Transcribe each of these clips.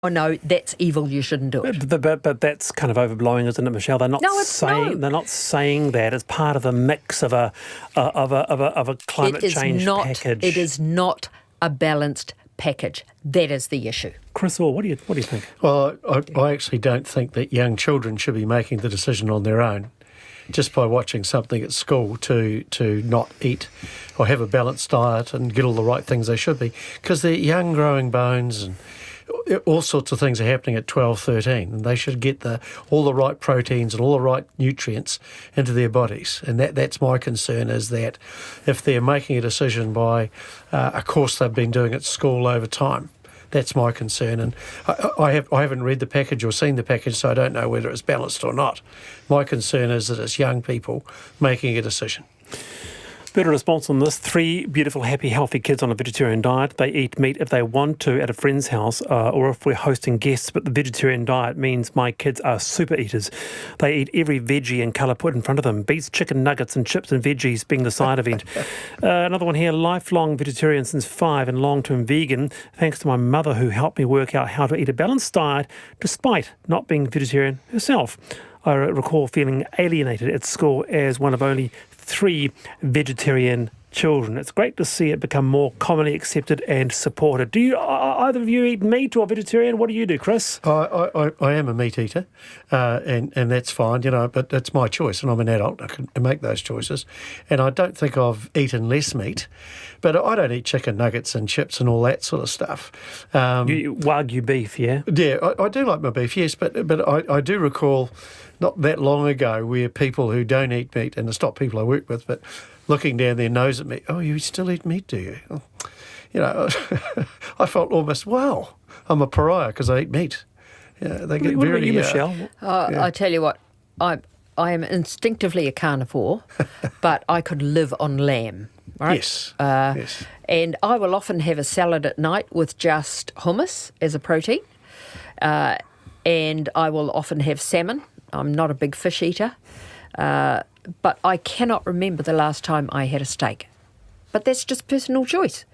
oh no, that's evil, you shouldn't do it. But that's kind of overblowing, isn't it, Michelle? They're not They're not saying that as part of the mix of a climate change package. It is not a balanced package. That is the issue. Chris Orr, what do you think? Well, I actually don't think that young children should be making the decision on their own just by watching something at school to not eat or have a balanced diet and get all the right things they should be, because they're young, growing bones, and all sorts of things are happening at 12, 13, and they should get all the right proteins and all the right nutrients into their bodies. And that's my concern, is that if they're making a decision by a course they've been doing at school over time, that's my concern. And I haven't read the package or seen the package, so I don't know whether it's balanced or not. My concern is that it's young people making a decision. Better response on this. 3 beautiful, happy, healthy kids on a vegetarian diet. They eat meat if they want to at a friend's house or if we're hosting guests, but the vegetarian diet means my kids are super eaters. They eat every veggie and colour put in front of them. Beets, chicken nuggets and chips and veggies being the side event. Another one here, lifelong vegetarian since 5 and long-term vegan, thanks to my mother who helped me work out how to eat a balanced diet despite not being vegetarian herself. I recall feeling alienated at school as one of only 3 vegetarian children. It's great to see it become more commonly accepted and supported. Do you either of you eat meat or vegetarian? What do you do, Chris? I am a meat eater, and that's fine, but it's my choice, and I'm an adult. I can make those choices. And I don't think I've eaten less meat, but I don't eat chicken nuggets and chips and all that sort of stuff. You Wagyu beef, yeah? Yeah, I do like my beef, yes, but I do recall not that long ago where people who don't eat meat, and it's not people I work with, but looking down their nose at me, oh, you still eat meat, do you? I felt almost, wow, I'm a pariah because I eat meat. Yeah, they get what very... about you, Michelle? I tell you what, I am instinctively a carnivore, but I could live on lamb, right? Yes, yes. And I will often have a salad at night with just hummus as a protein, and I will often have salmon. I'm not a big fish eater, but I cannot remember the last time I had a steak. But that's just personal choice.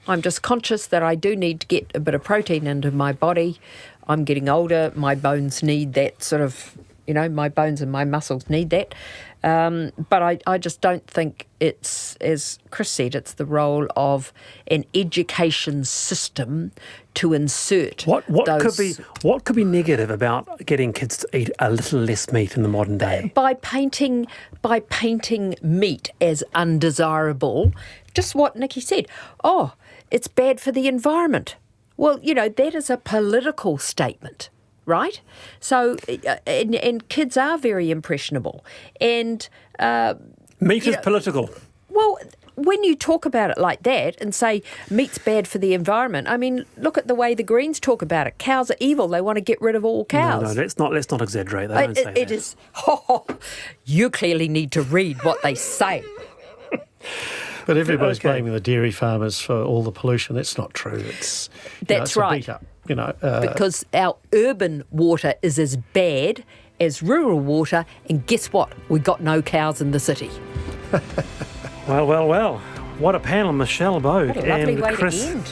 I'm just conscious that I do need to get a bit of protein into my body. I'm getting older. My bones need that sort of, my bones and my muscles need that. But I just don't think it's, as Chris said, it's the role of an education system to insert what could be negative about getting kids to eat a little less meat in the modern day? By painting meat as undesirable, just what Nikki said. Oh, it's bad for the environment. Well, that is a political statement. Right? So, and kids are very impressionable. And... meat is political. Well, when you talk about it like that and say meat's bad for the environment, I mean, look at the way the Greens talk about it. Cows are evil. They want to get rid of all cows. No, let's not exaggerate. They don't say that. It is... you clearly need to read what they say. But everybody's blaming the dairy farmers for all the pollution. That's not true. That's right. Beat up, because our urban water is as bad as rural water, and guess what? We got no cows in the city. Well. What a panel, Michelle Bode and Chris. To end.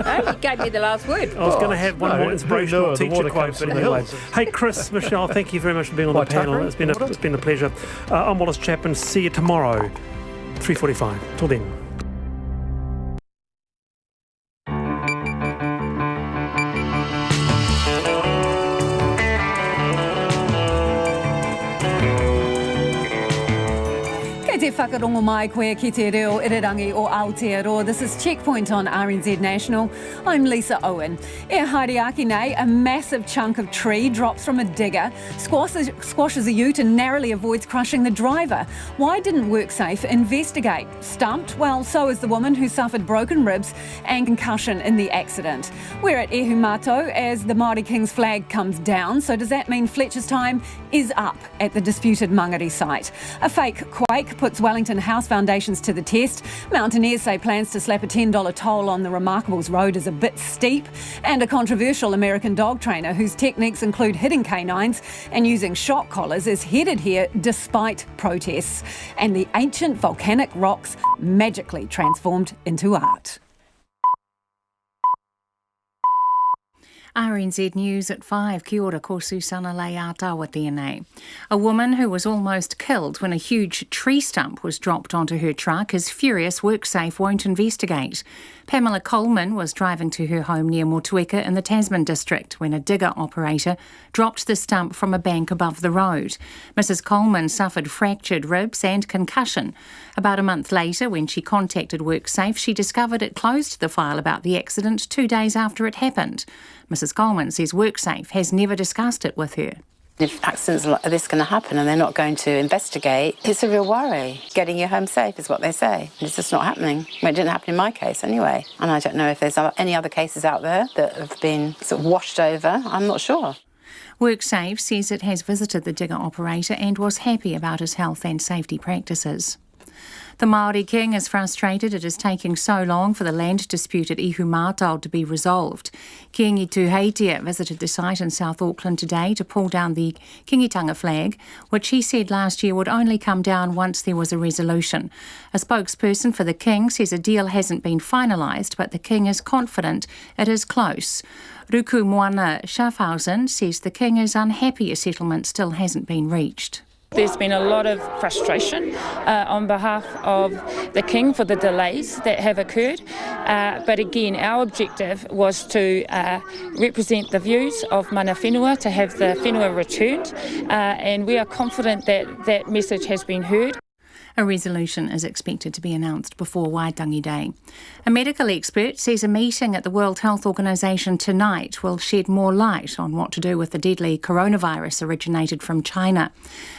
Hey, you gave me the last word. I was going to have one more inspirational teacher quote, but anyway. Hey, Chris, Michelle, thank you very much for being on the panel. It's been a pleasure. I'm Wallace Chapman. See you tomorrow, 3:45. Till then. Te whakarongo mai koe ki te reo irirangi o Aotearoa. This is Checkpoint on RNZ National. I'm Lisa Owen. E Hariaki nei, a massive chunk of tree drops from a digger, squashes a ute and narrowly avoids crushing the driver. Why didn't WorkSafe investigate? Stumped? Well, so is the woman who suffered broken ribs and concussion in the accident. We're at Ehumato as the Māori King's flag comes down. So does that mean Fletcher's time is up at the disputed Mangere site? A fake quake puts Wellington House foundations to the test. Mountaineers say plans to slap a $10 toll on the Remarkables Road is a bit steep. And a controversial American dog trainer whose techniques include hitting canines and using shock collars is headed here despite protests. And the ancient volcanic rocks magically transformed into art. RNZ News at 5. Kia ora, ko Susana Leatawa tēnei. A woman who was almost killed when a huge tree stump was dropped onto her truck is furious WorkSafe won't investigate. Pamela Coleman was driving to her home near Motueka in the Tasman district when a digger operator dropped the stump from a bank above the road. Mrs Coleman suffered fractured ribs and concussion. About a month later, when she contacted WorkSafe, she discovered it closed the file about the accident 2 days after it happened. Mrs Coleman says WorkSafe has never discussed it with her. If accidents like this going to happen and they're not going to investigate, it's a real worry. Getting you home safe is what they say. It's just not happening. Well, it didn't happen in my case anyway. And I don't know if there's any other cases out there that have been sort of washed over. I'm not sure. WorkSafe says it has visited the digger operator and was happy about his health and safety practices. The Māori King is frustrated it is taking so long for the land dispute at Ihumātao to be resolved. Kingi Tuheitia visited the site in South Auckland today to pull down the Kingitanga flag, which he said last year would only come down once there was a resolution. A spokesperson for the King says a deal hasn't been finalised, but the King is confident it is close. Ruku Moana Schaffhausen says the King is unhappy a settlement still hasn't been reached. There's been a lot of frustration on behalf of the King for the delays that have occurred. But again, our objective was to represent the views of mana whenua, to have the whenua returned. And we are confident that that message has been heard. A resolution is expected to be announced before Waitangi Day. A medical expert says a meeting at the World Health Organization tonight will shed more light on what to do with the deadly coronavirus originated from China.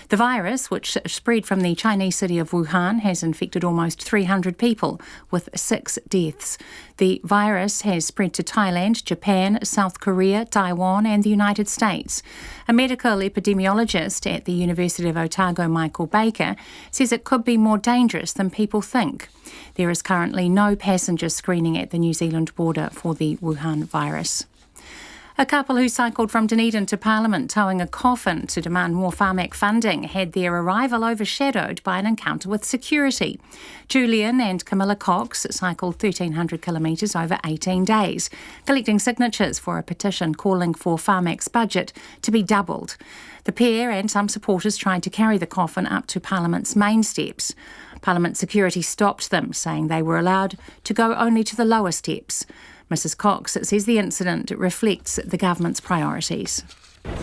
The virus, which spread from the Chinese city of Wuhan, has infected almost 300 people, with 6 deaths. The virus has spread to Thailand, Japan, South Korea, Taiwan and the United States. A medical epidemiologist at the University of Otago, Michael Baker, says it could be more dangerous than people think. There is currently no passenger screening at the New Zealand border for the Wuhan virus. A couple who cycled from Dunedin to Parliament towing a coffin to demand more PHARMAC funding had their arrival overshadowed by an encounter with security. Julian and Camilla Cox cycled 1,300 kilometres over 18 days, collecting signatures for a petition calling for PHARMAC's budget to be doubled. The pair and some supporters tried to carry the coffin up to Parliament's main steps. Parliament security stopped them, saying they were allowed to go only to the lower steps. Mrs Cox says the incident reflects the government's priorities.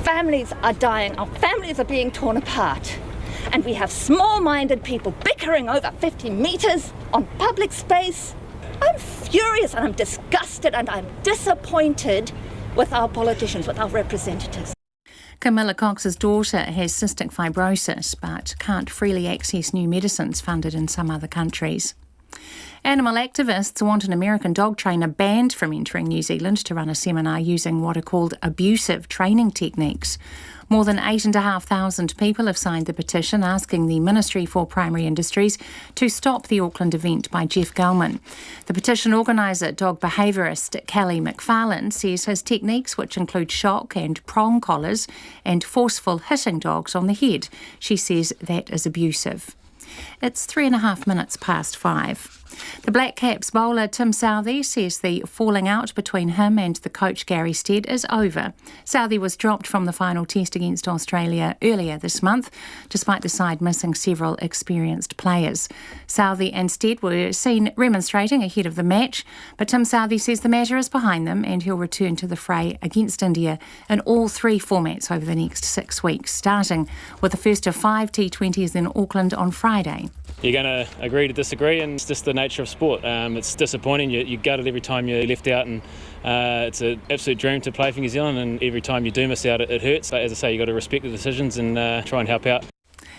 Families are dying, our families are being torn apart, and we have small-minded people bickering over 50 metres on public space. I'm furious and I'm disgusted and I'm disappointed with our politicians, with our representatives. Camilla Cox's daughter has cystic fibrosis but can't freely access new medicines funded in some other countries. Animal activists want an American dog trainer banned from entering New Zealand to run a seminar using what are called abusive training techniques. More than 8,500 people have signed the petition asking the Ministry for Primary Industries to stop the Auckland event by Jeff Gellman. The petition organiser, dog behaviourist Kelly McFarlane, says his techniques, which include shock and prong collars and forceful hitting dogs on the head, she says that is abusive. It's 3.5 minutes past 5. The Black Caps bowler Tim Southee says the falling out between him and the coach Gary Stead is over. Southee was dropped from the final test against Australia earlier this month, despite the side missing several experienced players. Southee and Stead were seen remonstrating ahead of the match, but Tim Southee says the matter is behind them and he'll return to the fray against India in all 3 formats over the next 6 weeks, starting with the first of 5 T20s in Auckland on Friday. You're going to agree to disagree, and it's just the nature of sport. It's disappointing. You gutted every time you're left out, and it's an absolute dream to play for New Zealand, and every time you do miss out, it hurts. But as I say, you've got to respect the decisions and try and help out.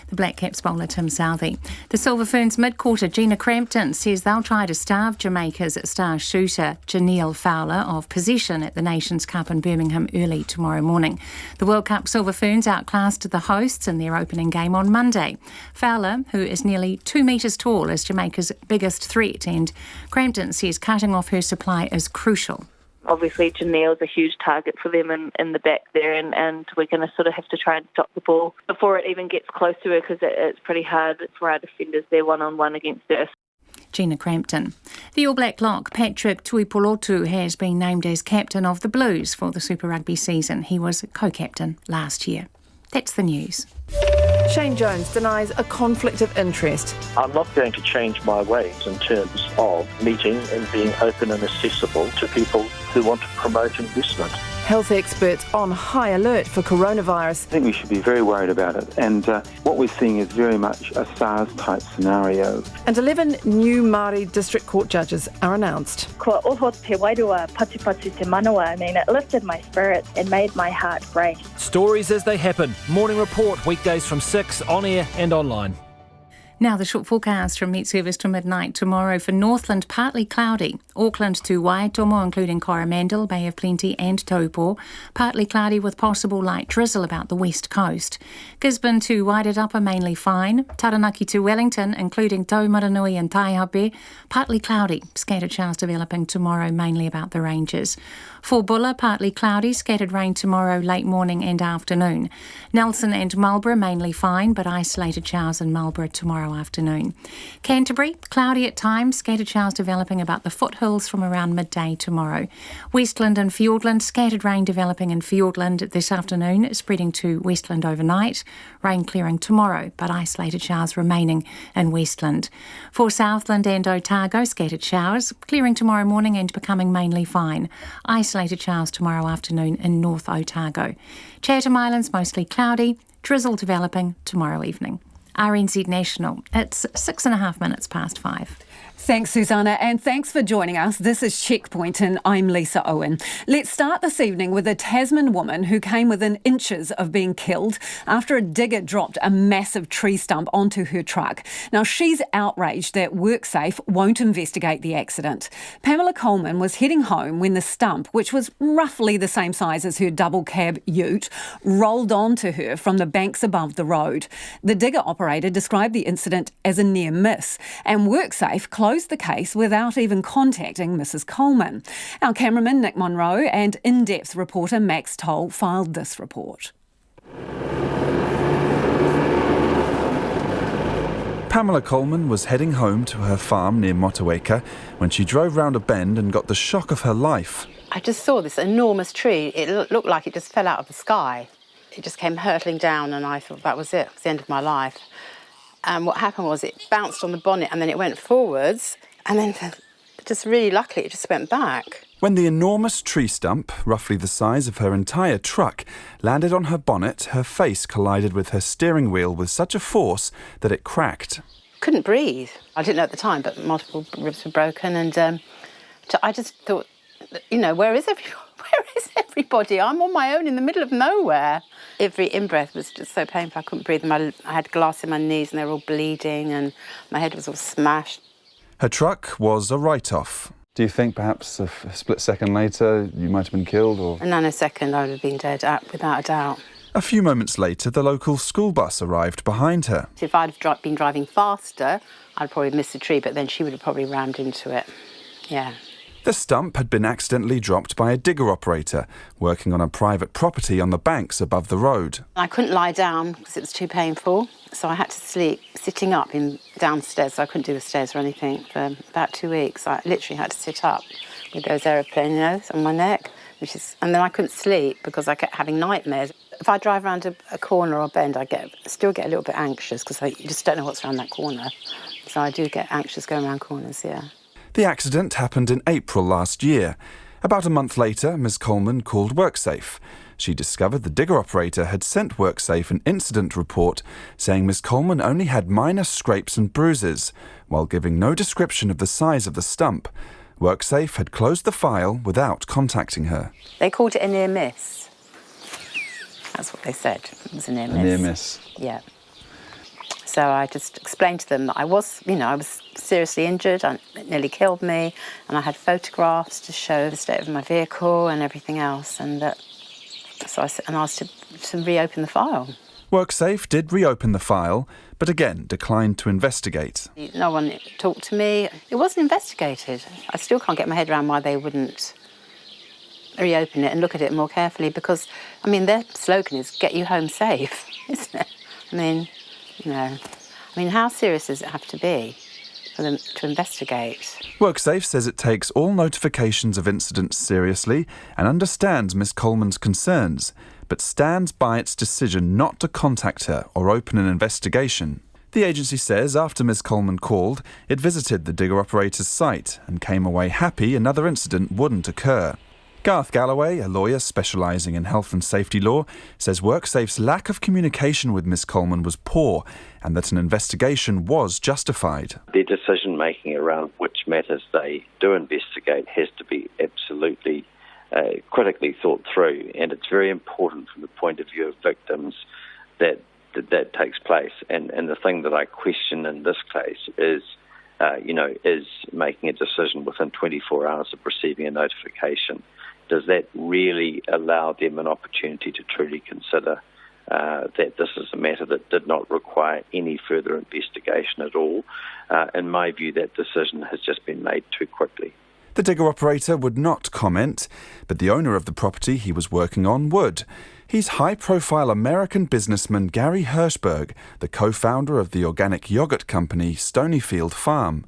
The Black Caps bowler Tim Southee. The Silver Ferns mid-quarter Gina Crampton says they'll try to starve Jamaica's star shooter Janelle Fowler of possession at the Nations Cup in Birmingham early tomorrow morning. The World Cup Silver Ferns outclassed the hosts in their opening game on Monday. Fowler, who is nearly 2 metres tall, is Jamaica's biggest threat, and Crampton says cutting off her supply is crucial. Obviously, Janelle's a huge target for them in the back there, and we're going to sort of have to try and stop the ball before it even gets close to her, because it's pretty hard for our defenders there one-on-one against her. Gina Crampton. The All Black lock, Patrick Tuipolotu, has been named as captain of the Blues for the Super Rugby season. He was co-captain last year. That's the news. Shane Jones denies a conflict of interest. I'm not going to change my ways in terms of meeting and being open and accessible to people who want to promote investment. Health experts on high alert for coronavirus. I think we should be very worried about it, and what we're seeing is very much a SARS-type scenario. And 11 new Māori district court judges are announced. Ko oho te wairua Platypus te manawa. I mean, it lifted my spirits and made my heart break. Stories as they happen. Morning Report, weekdays from 6, on air and online. Now the short forecast from Met Service to midnight tomorrow for Northland, partly cloudy. Auckland to Waitomo, including Coromandel, Bay of Plenty and Taupo. Partly cloudy with possible light drizzle about the west coast. Gisborne to Wairarapa, mainly fine. Taranaki to Wellington, including Taumaranui and Taihape. Partly cloudy. Scattered showers developing tomorrow, mainly about the ranges. For Bulla, partly cloudy, scattered rain tomorrow, late morning and afternoon. Nelson and Marlborough, mainly fine, but isolated showers in Marlborough tomorrow afternoon. Canterbury, cloudy at times, scattered showers developing about the foothills from around midday tomorrow. Westland and Fiordland, scattered rain developing in Fiordland this afternoon, spreading to Westland overnight. Rain clearing tomorrow, but isolated showers remaining in Westland. For Southland and Otago, scattered showers, clearing tomorrow morning and becoming mainly fine. Isolated showers tomorrow afternoon in North Otago. Chatham Islands, mostly cloudy, drizzle developing tomorrow evening. RNZ National, it's 6.5 minutes past 5. Thanks, Susanna, and thanks for joining us. This is Checkpoint and I'm Lisa Owen. Let's start this evening with a Tasman woman who came within inches of being killed after a digger dropped a massive tree stump onto her truck. Now, she's outraged that WorkSafe won't investigate the accident. Pamela Coleman was heading home when the stump, which was roughly the same size as her double cab ute, rolled onto her from the banks above the road. The digger operator described the incident as a near miss, and WorkSafe closed the case without even contacting Mrs. Coleman. Our cameraman Nick Monroe and in-depth reporter Max Toll filed this report. Pamela Coleman was heading home to her farm near Motueka when she drove round a bend and got the shock of her life. I just saw this enormous tree. It looked like it just fell out of the sky. It just came hurtling down and I thought that was it. It was the end of my life. And what happened was it bounced on the bonnet and then it went forwards and then just really luckily it just went back. When the enormous tree stump, roughly the size of her entire truck, landed on her bonnet, her face collided with her steering wheel with such a force that it cracked. Couldn't breathe. I didn't know at the time, but multiple ribs were broken and I just thought, you know, where is everybody? I'm on my own in the middle of nowhere. Every in-breath was just so painful, I couldn't breathe. I had glass in my knees and they were all bleeding and my head was all smashed. Her truck was a write-off. Do you think perhaps a split second later you might have been killed? Or A nanosecond I would have been dead, without a doubt. A few moments later, the local school bus arrived behind her. If I'd have been driving faster, I'd probably missed the tree, but then she would have probably rammed into it. Yeah. The stump had been accidentally dropped by a digger operator working on a private property on the banks above the road. I couldn't lie down because it was too painful, so I had to sleep sitting up downstairs, so I couldn't do the stairs or anything for about 2 weeks. I literally had to sit up with those aeroplane nose on my neck, and then I couldn't sleep because I kept having nightmares. If I drive around a corner or a bend, I still get a little bit anxious because you just don't know what's around that corner. So I do get anxious going around corners, yeah. The accident happened in April last year. About a month later, Ms. Coleman called WorkSafe. She discovered the digger operator had sent WorkSafe an incident report saying Ms. Coleman only had minor scrapes and bruises, while giving no description of the size of the stump. WorkSafe had closed the file without contacting her. They called it a near miss. That's what they said. It was a near miss. A near miss. Yeah. So I just explained to them that I was seriously injured, and it nearly killed me, and I had photographs to show the state of my vehicle and everything else, and so I asked to reopen the file. WorkSafe did reopen the file, but again declined to investigate. No one talked to me. It wasn't investigated. I still can't get my head around why they wouldn't reopen it and look at it more carefully, because, I mean, their slogan is "Get you home safe," isn't it? I mean, how serious does it have to be? for them to investigate. WorkSafe says it takes all notifications of incidents seriously and understands Ms Coleman's concerns, but stands by its decision not to contact her or open an investigation. The agency says after Ms Coleman called, it visited the digger operator's site and came away happy another incident wouldn't occur. Garth Galloway, a lawyer specialising in health and safety law, says WorkSafe's lack of communication with Ms Coleman was poor and that an investigation was justified. Their decision-making around which matters they do investigate has to be absolutely critically thought through, and it's very important from the point of view of victims that takes place. And the thing that I question in this case is, is making a decision within 24 hours of receiving a notification. Does that really allow them an opportunity to truly consider that this is a matter that did not require any further investigation at all? In my view, that decision has just been made too quickly. The digger operator would not comment, but the owner of the property he was working on would. He's high-profile American businessman Gary Hirshberg, the co-founder of the organic yogurt company Stonyfield Farm.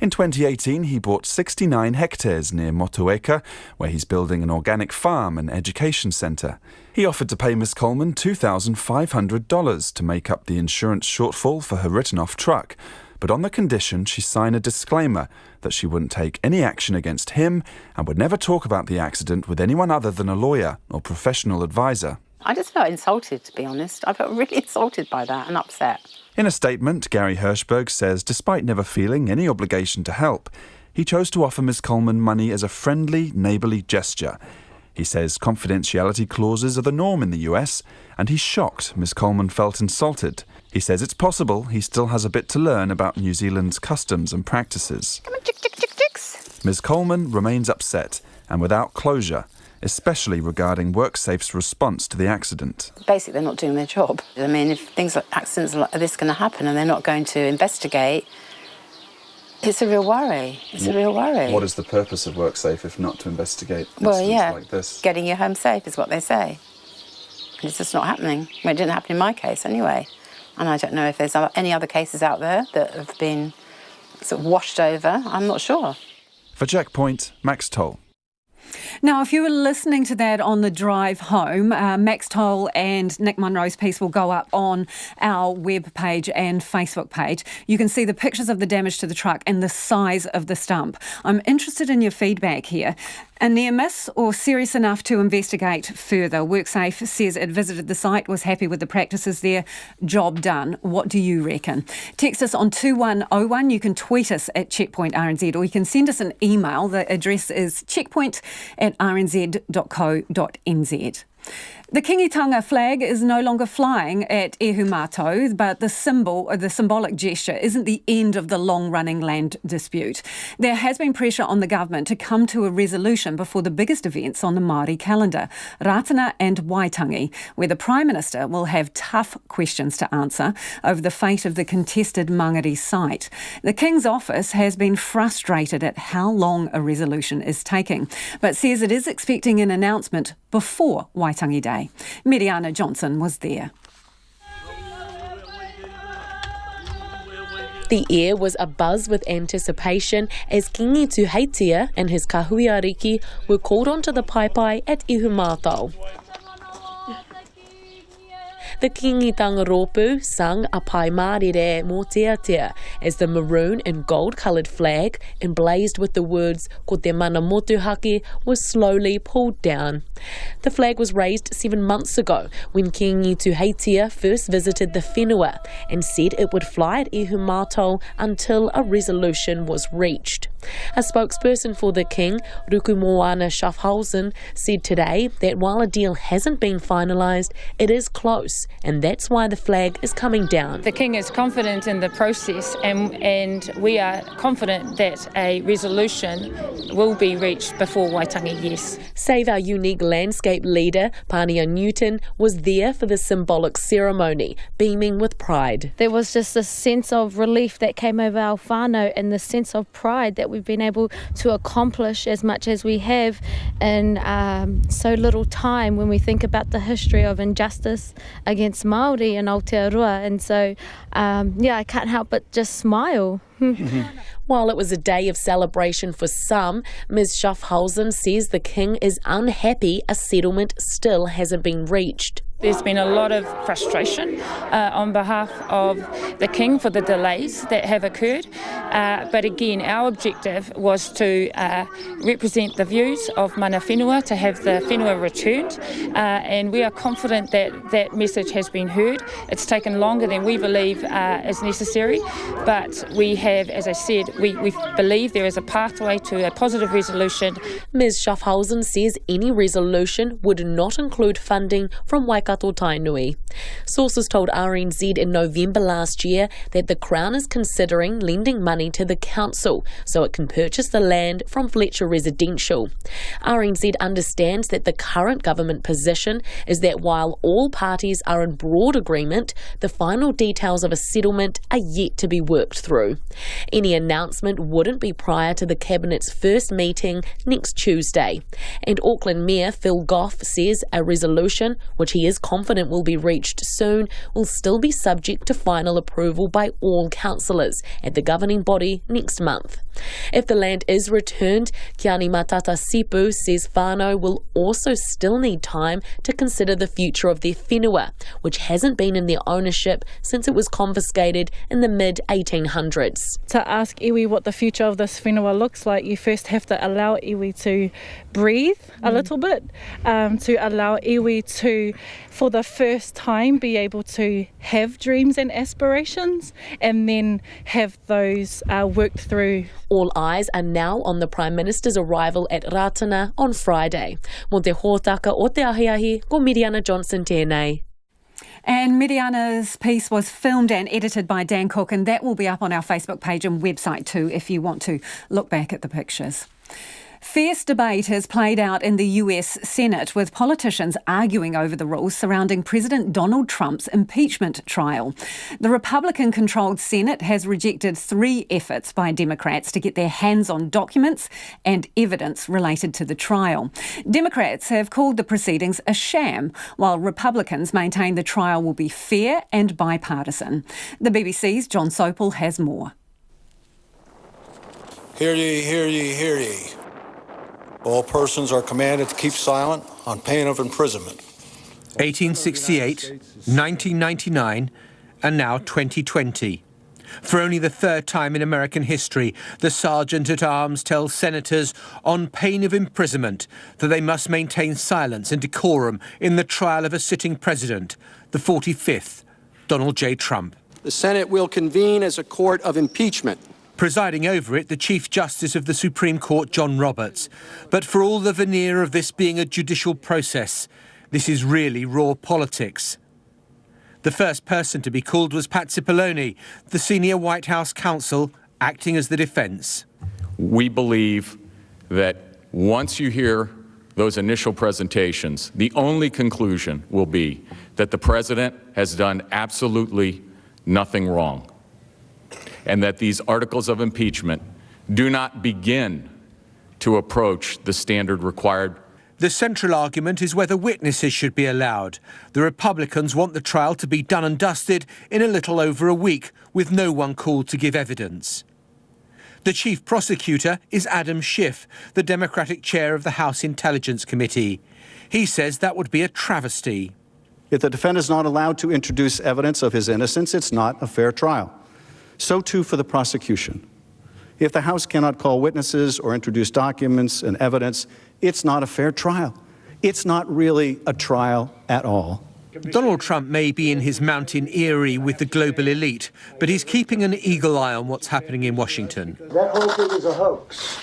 In 2018, he bought 69 hectares near Motueka, where he's building an organic farm and education centre. He offered to pay Miss Coleman $2,500 to make up the insurance shortfall for her written-off truck, but on the condition she sign a disclaimer that she wouldn't take any action against him and would never talk about the accident with anyone other than a lawyer or professional advisor. I just felt insulted, to be honest. I felt really insulted by that and upset. In a statement, Gary Hirshberg says despite never feeling any obligation to help, he chose to offer Ms Coleman money as a friendly, neighbourly gesture. He says confidentiality clauses are the norm in the US, and he's shocked Ms Coleman felt insulted. He says it's possible he still has a bit to learn about New Zealand's customs and practices. Come on, chicks. Ms Coleman remains upset and without closure, especially regarding WorkSafe's response to the accident. Basically, they're not doing their job. I mean, if things like accidents like this are going to happen and they're not going to investigate, it's a real worry. What is the purpose of WorkSafe if not to investigate incidents like this? Getting you home safe is what they say. And it's just not happening. Well, it didn't happen in my case anyway. And I don't know if there's any other cases out there that have been sort of washed over. I'm not sure. For Checkpoint, Max Toll. Now, if you were listening to that on the drive home, Max Toll and Nick Munro's piece will go up on our web page and Facebook page. You can see the pictures of the damage to the truck and the size of the stump. I'm interested in your feedback here. A near miss or serious enough to investigate further? WorkSafe says it visited the site, was happy with the practices there. Job done. What do you reckon? Text us on 2101. You can tweet us at Checkpoint RNZ, or you can send us an email. The address is checkpoint@rnz.co.nz. The Kingitanga flag is no longer flying at Ehumato, but the symbolic gesture isn't the end of the long-running land dispute. There has been pressure on the government to come to a resolution before the biggest events on the Māori calendar, Ratana and Waitangi, where the Prime Minister will have tough questions to answer over the fate of the contested Mangere site. The King's office has been frustrated at how long a resolution is taking, but says it is expecting an announcement before Waitangi Day. Miriana Johnson was there. The air was abuzz with anticipation as Kingi Tuheitia and his kahuiariki were called onto the paipai at Ehumato. The Kingitanga Rōpū sung a pai mārire mō tea as the maroon and gold-coloured flag, emblazed with the words ko te mana motuhake, was slowly pulled down. The flag was raised 7 months ago when Kingi Tuheitia first visited the whenua and said it would fly at Ehumato until a resolution was reached. A spokesperson for the King, Rukumoana Schaffhausen, said today that while a deal hasn't been finalised, it is close, and that's why the flag is coming down. The King is confident in the process, and we are confident that a resolution will be reached before Waitangi, yes. Save Our Unique landscape leader, Pania Newton, was there for the symbolic ceremony, beaming with pride. There was just a sense of relief that came over our whānau and the sense of pride that we've been able to accomplish as much as we have in so little time when we think about the history of injustice against Māori in Aotearoa. And so, I can't help but just smile. While it was a day of celebration for some, Ms. Schaffhausen says the King is unhappy a settlement still hasn't been reached. There's been a lot of frustration on behalf of the King for the delays that have occurred. But again, our objective was to represent the views of mana whenua, to have the whenua returned. And we are confident that that message has been heard. It's taken longer than we believe is necessary. But we have, as I said, we believe there is a pathway to a positive resolution. Ms. Schaffhausen says any resolution would not include funding from Waikato Tainui. Sources told RNZ in November last year that the Crown is considering lending money to the council so it can purchase the land from Fletcher Residential. RNZ understands that the current government position is that while all parties are in broad agreement, the final details of a settlement are yet to be worked through. Any announcement wouldn't be prior to the Cabinet's first meeting next Tuesday. And Auckland Mayor Phil Goff says a resolution, which he is confident will be reached soon, will still be subject to final approval by all councillors at the governing body next month. If the land is returned, Kiani Matata Sipu says whānau will also still need time to consider the future of their whenua, which hasn't been in their ownership since it was confiscated in the mid-1800s. To ask iwi what the future of this whenua looks like, you first have to allow iwi to breathe a little bit, to allow iwi to, for the first time, be able to have dreams and aspirations and then have those worked through. All eyes are now on the Prime Minister's arrival at Ratana on Friday. Mo te hōtaka o te ahiahi, ko Miriana Johnson tēnei. And Miriana's piece was filmed and edited by Dan Cook, and that will be up on our Facebook page and website too if you want to look back at the pictures. Fierce debate has played out in the US Senate, with politicians arguing over the rules surrounding President Donald Trump's impeachment trial. The Republican-controlled Senate has rejected 3 efforts by Democrats to get their hands on documents and evidence related to the trial. Democrats have called the proceedings a sham, while Republicans maintain the trial will be fair and bipartisan. The BBC's John Sopel has more. Hear ye, hear ye, hear ye. All persons are commanded to keep silent on pain of imprisonment. 1868, 1999, and now 2020. For only the 3rd time in American history, the Sergeant-at-Arms tells senators on pain of imprisonment that they must maintain silence and decorum in the trial of a sitting president, the 45th, Donald J. Trump. The Senate will convene as a court of impeachment. Presiding over it, the Chief Justice of the Supreme Court, John Roberts. But for all the veneer of this being a judicial process, this is really raw politics. The first person to be called was Pat Cipollone, the senior White House counsel, acting as the defence. We believe that once you hear those initial presentations, the only conclusion will be that the president has done absolutely nothing wrong, and that these articles of impeachment do not begin to approach the standard required. The central argument is whether witnesses should be allowed. The Republicans want the trial to be done and dusted in a little over a week, with no one called to give evidence. The chief prosecutor is Adam Schiff, the Democratic chair of the House Intelligence Committee. He says that would be a travesty. If the defendant is not allowed to introduce evidence of his innocence, it's not a fair trial. So too for the prosecution. If the House cannot call witnesses or introduce documents and evidence, it's not a fair trial. It's not really a trial at all. Donald Trump may be in his mountain eyrie with the global elite, but he's keeping an eagle eye on what's happening in Washington. That whole thing is a hoax.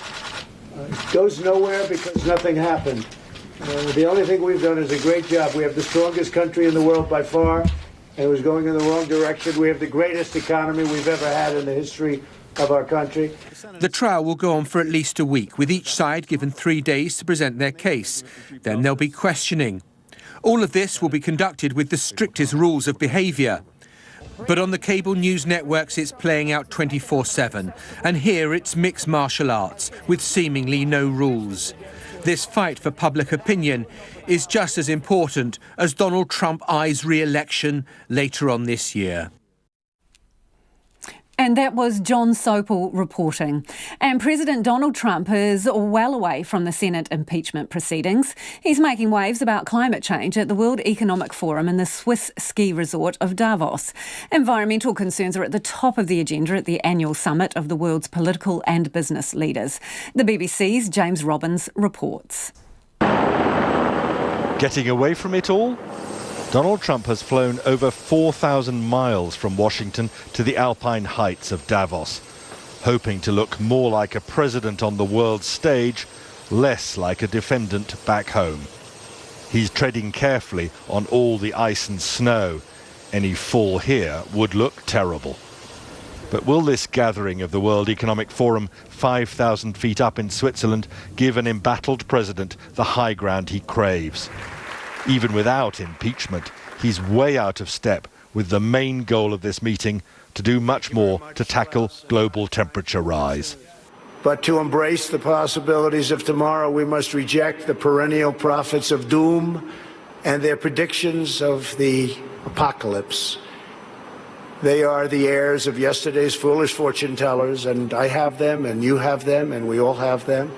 It goes nowhere because nothing happened. The only thing we've done is a great job. We have the strongest country in the world by far. It was going in the wrong direction. We have the greatest economy we've ever had in the history of our country. The trial will go on for at least a week, with each side given 3 days to present their case. Then there'll be questioning. All of this will be conducted with the strictest rules of behaviour. But on the cable news networks, it's playing out 24/7. And here it's mixed martial arts, with seemingly no rules. This fight for public opinion is just as important as Donald Trump eyes re-election later on this year. And that was John Sopel reporting. And President Donald Trump is well away from the Senate impeachment proceedings. He's making waves about climate change at the World Economic Forum in the Swiss ski resort of Davos. Environmental concerns are at the top of the agenda at the annual summit of the world's political and business leaders. The BBC's James Robbins reports. Getting away from it all? Donald Trump has flown over 4,000 miles from Washington to the alpine heights of Davos, hoping to look more like a president on the world stage, less like a defendant back home. He's treading carefully on all the ice and snow. Any fall here would look terrible. But will this gathering of the World Economic Forum, 5,000 feet up in Switzerland, give an embattled president the high ground he craves? Even without impeachment, he's way out of step with the main goal of this meeting, to do much more to tackle global temperature rise. But to embrace the possibilities of tomorrow, we must reject the perennial prophets of doom and their predictions of the apocalypse. They are the heirs of yesterday's foolish fortune tellers, and I have them, and you have them, and we all have them.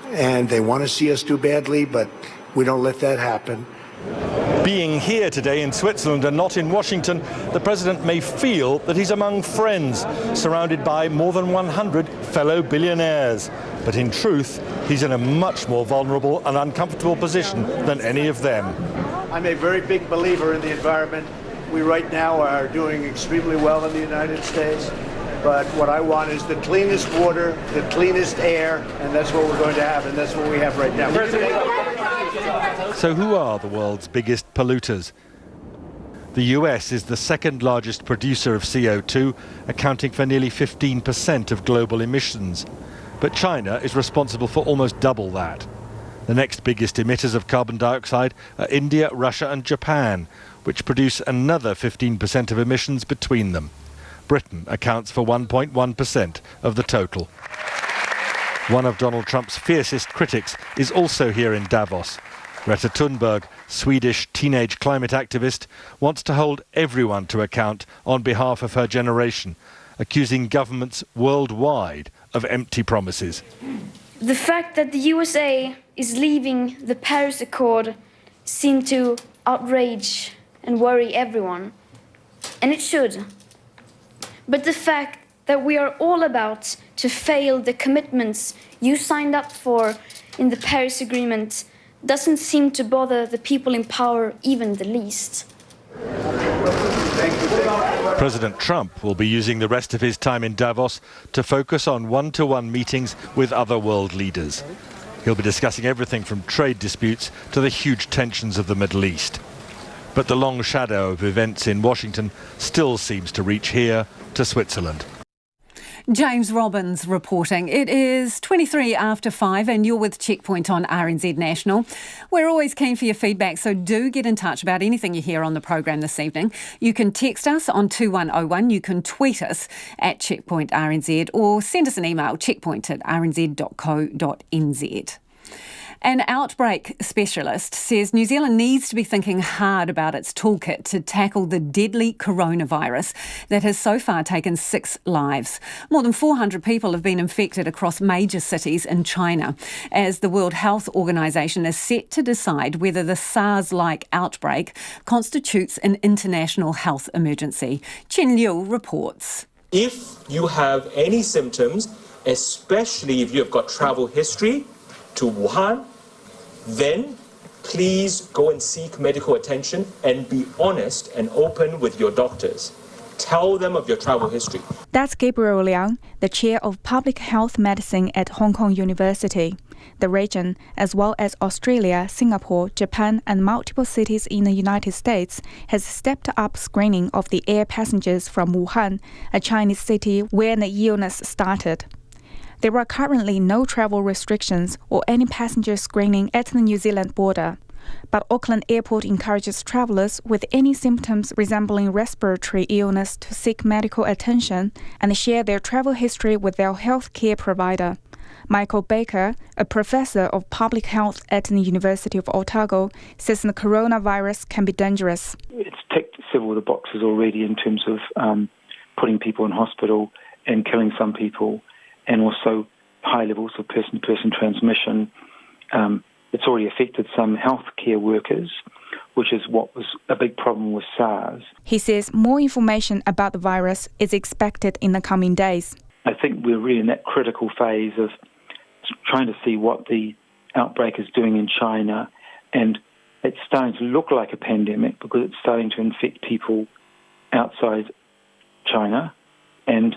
And they want to see us do badly, but we don't let that happen. Being here today in Switzerland and not in Washington, the president may feel that he's among friends, surrounded by more than 100 fellow billionaires. But in truth, he's in a much more vulnerable and uncomfortable position than any of them. I'm a very big believer in the environment. We right now are doing extremely well in the United States. But what I want is the cleanest water, the cleanest air, and that's what we're going to have, and that's what we have right now. So who are the world's biggest polluters? The US is the second largest producer of CO2, accounting for nearly 15% of global emissions. But China is responsible for almost double that. The next biggest emitters of carbon dioxide are India, Russia and Japan, which produce another 15% of emissions between them. Britain accounts for 1.1% of the total. One of Donald Trump's fiercest critics is also here in Davos. Greta Thunberg, Swedish teenage climate activist, wants to hold everyone to account on behalf of her generation, accusing governments worldwide of empty promises. The fact that the USA is leaving the Paris Accord seems to outrage and worry everyone, and it should. But the fact that we are all about to fail the commitments you signed up for in the Paris Agreement doesn't seem to bother the people in power even the least. President Trump will be using the rest of his time in Davos to focus on one-to-one meetings with other world leaders. He'll be discussing everything from trade disputes to the huge tensions of the Middle East. But the long shadow of events in Washington still seems to reach here to Switzerland. James Robbins reporting. It is 23 after 5 and you're with Checkpoint on RNZ National. We're always keen for your feedback, so do get in touch about anything you hear on the program this evening. You can text us on 2101, you can tweet us at Checkpoint RNZ or send us an email, checkpoint@rnz.co.nz. An outbreak specialist says New Zealand needs to be thinking hard about its toolkit to tackle the deadly coronavirus that has so far taken 6 lives. More than 400 people have been infected across major cities in China, as the World Health Organization is set to decide whether the SARS-like outbreak constitutes an international health emergency. Chen Liu reports. If you have any symptoms, especially if you have got travel history to Wuhan, then please go and seek medical attention and be honest and open with your doctors. Tell them of your travel history. That's Gabriel Liang, the chair of public health medicine at Hong Kong University. The region, as well as Australia, Singapore, Japan and multiple cities in the United States, has stepped up screening of the air passengers from Wuhan, a Chinese city where the illness started. There are currently no travel restrictions or any passenger screening at the New Zealand border. But Auckland Airport encourages travellers with any symptoms resembling respiratory illness to seek medical attention and share their travel history with their healthcare provider. Michael Baker, a professor of public health at the University of Otago, says the coronavirus can be dangerous. It's ticked several of the boxes already in terms of putting people in hospital and killing some people, and also high levels of person-to-person transmission. It's already affected some healthcare workers, which is what was a big problem with SARS. He says more information about the virus is expected in the coming days. I think we're really in that critical phase of trying to see what the outbreak is doing in China, and it's starting to look like a pandemic because it's starting to infect people outside China, and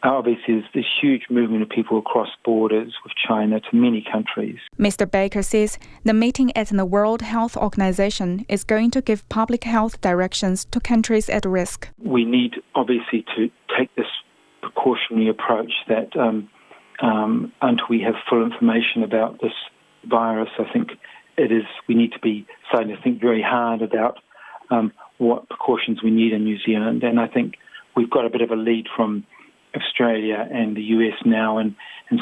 obviously there's this huge movement of people across borders with China to many countries. Mr. Baker says the meeting at the World Health Organization is going to give public health directions to countries at risk. We need obviously to take this precautionary approach that until we have full information about this virus, I think we need to be starting to think very hard about what precautions we need in New Zealand, and I think we've got a bit of a lead from Australia and the US now and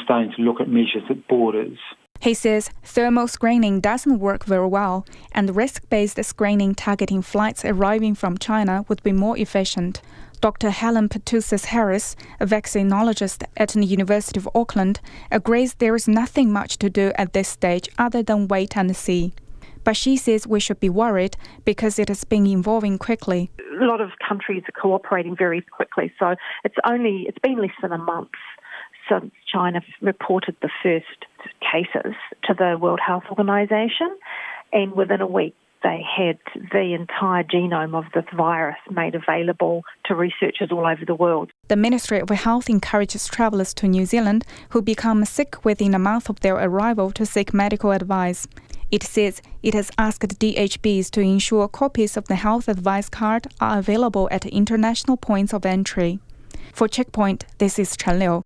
starting to look at measures at borders. He says thermal screening doesn't work very well, and risk-based screening targeting flights arriving from China would be more efficient. Dr. Helen Pertussis-Harris, a vaccinologist at the University of Auckland, agrees there is nothing much to do at this stage other than wait and see. But she says we should be worried because it has been evolving quickly. A lot of countries are cooperating very quickly, so it's been less than a month since China reported the first cases to the World Health Organization, and within a week they had the entire genome of this virus made available to researchers all over the world. The Ministry of Health encourages travellers to New Zealand who become sick within a month of their arrival to seek medical advice. It says it has asked DHBs to ensure copies of the health advice card are available at international points of entry. For Checkpoint, this is Chen Liu.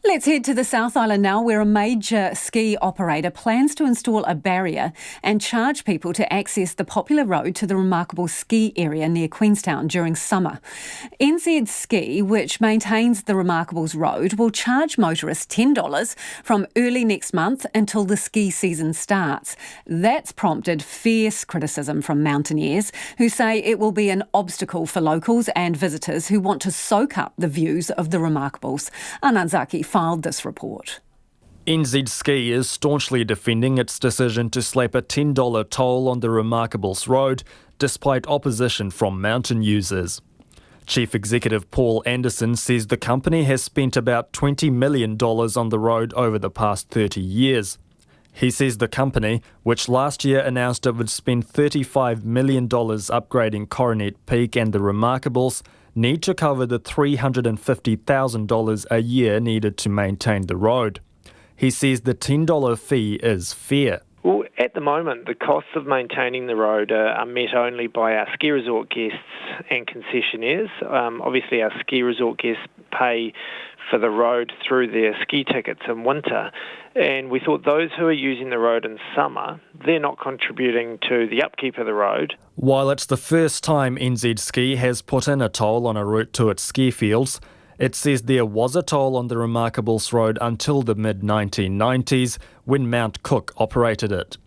Let's head to the South Island now, where a major ski operator plans to install a barrier and charge people to access the popular road to the remarkable ski area near Queenstown during summer. NZ Ski, which maintains the Remarkables Road, will charge motorists $10 from early next month until the ski season starts. That's prompted fierce criticism from mountaineers who say it will be an obstacle for locals and visitors who want to soak up the views of the Remarkables. Ananzaki filed this report. NZ Ski is staunchly defending its decision to slap a $10 toll on the Remarkables Road, despite opposition from mountain users. Chief Executive Paul Anderson says the company has spent about $20 million on the road over the past 30 years. He says the company, which last year announced it would spend $35 million upgrading Coronet Peak and the Remarkables, need to cover the $350,000 a year needed to maintain the road. He says the $10 fee is fair. Well, at the moment, the costs of maintaining the road are met only by our ski resort guests and concessionaires. Obviously, our ski resort guests pay for the road through their ski tickets in winter, and we thought those who are using the road in summer, they're not contributing to the upkeep of the road. While it's the first time NZ Ski has put in a toll on a route to its ski fields, it says there was a toll on the Remarkables Road until the mid-1990s when Mount Cook operated it.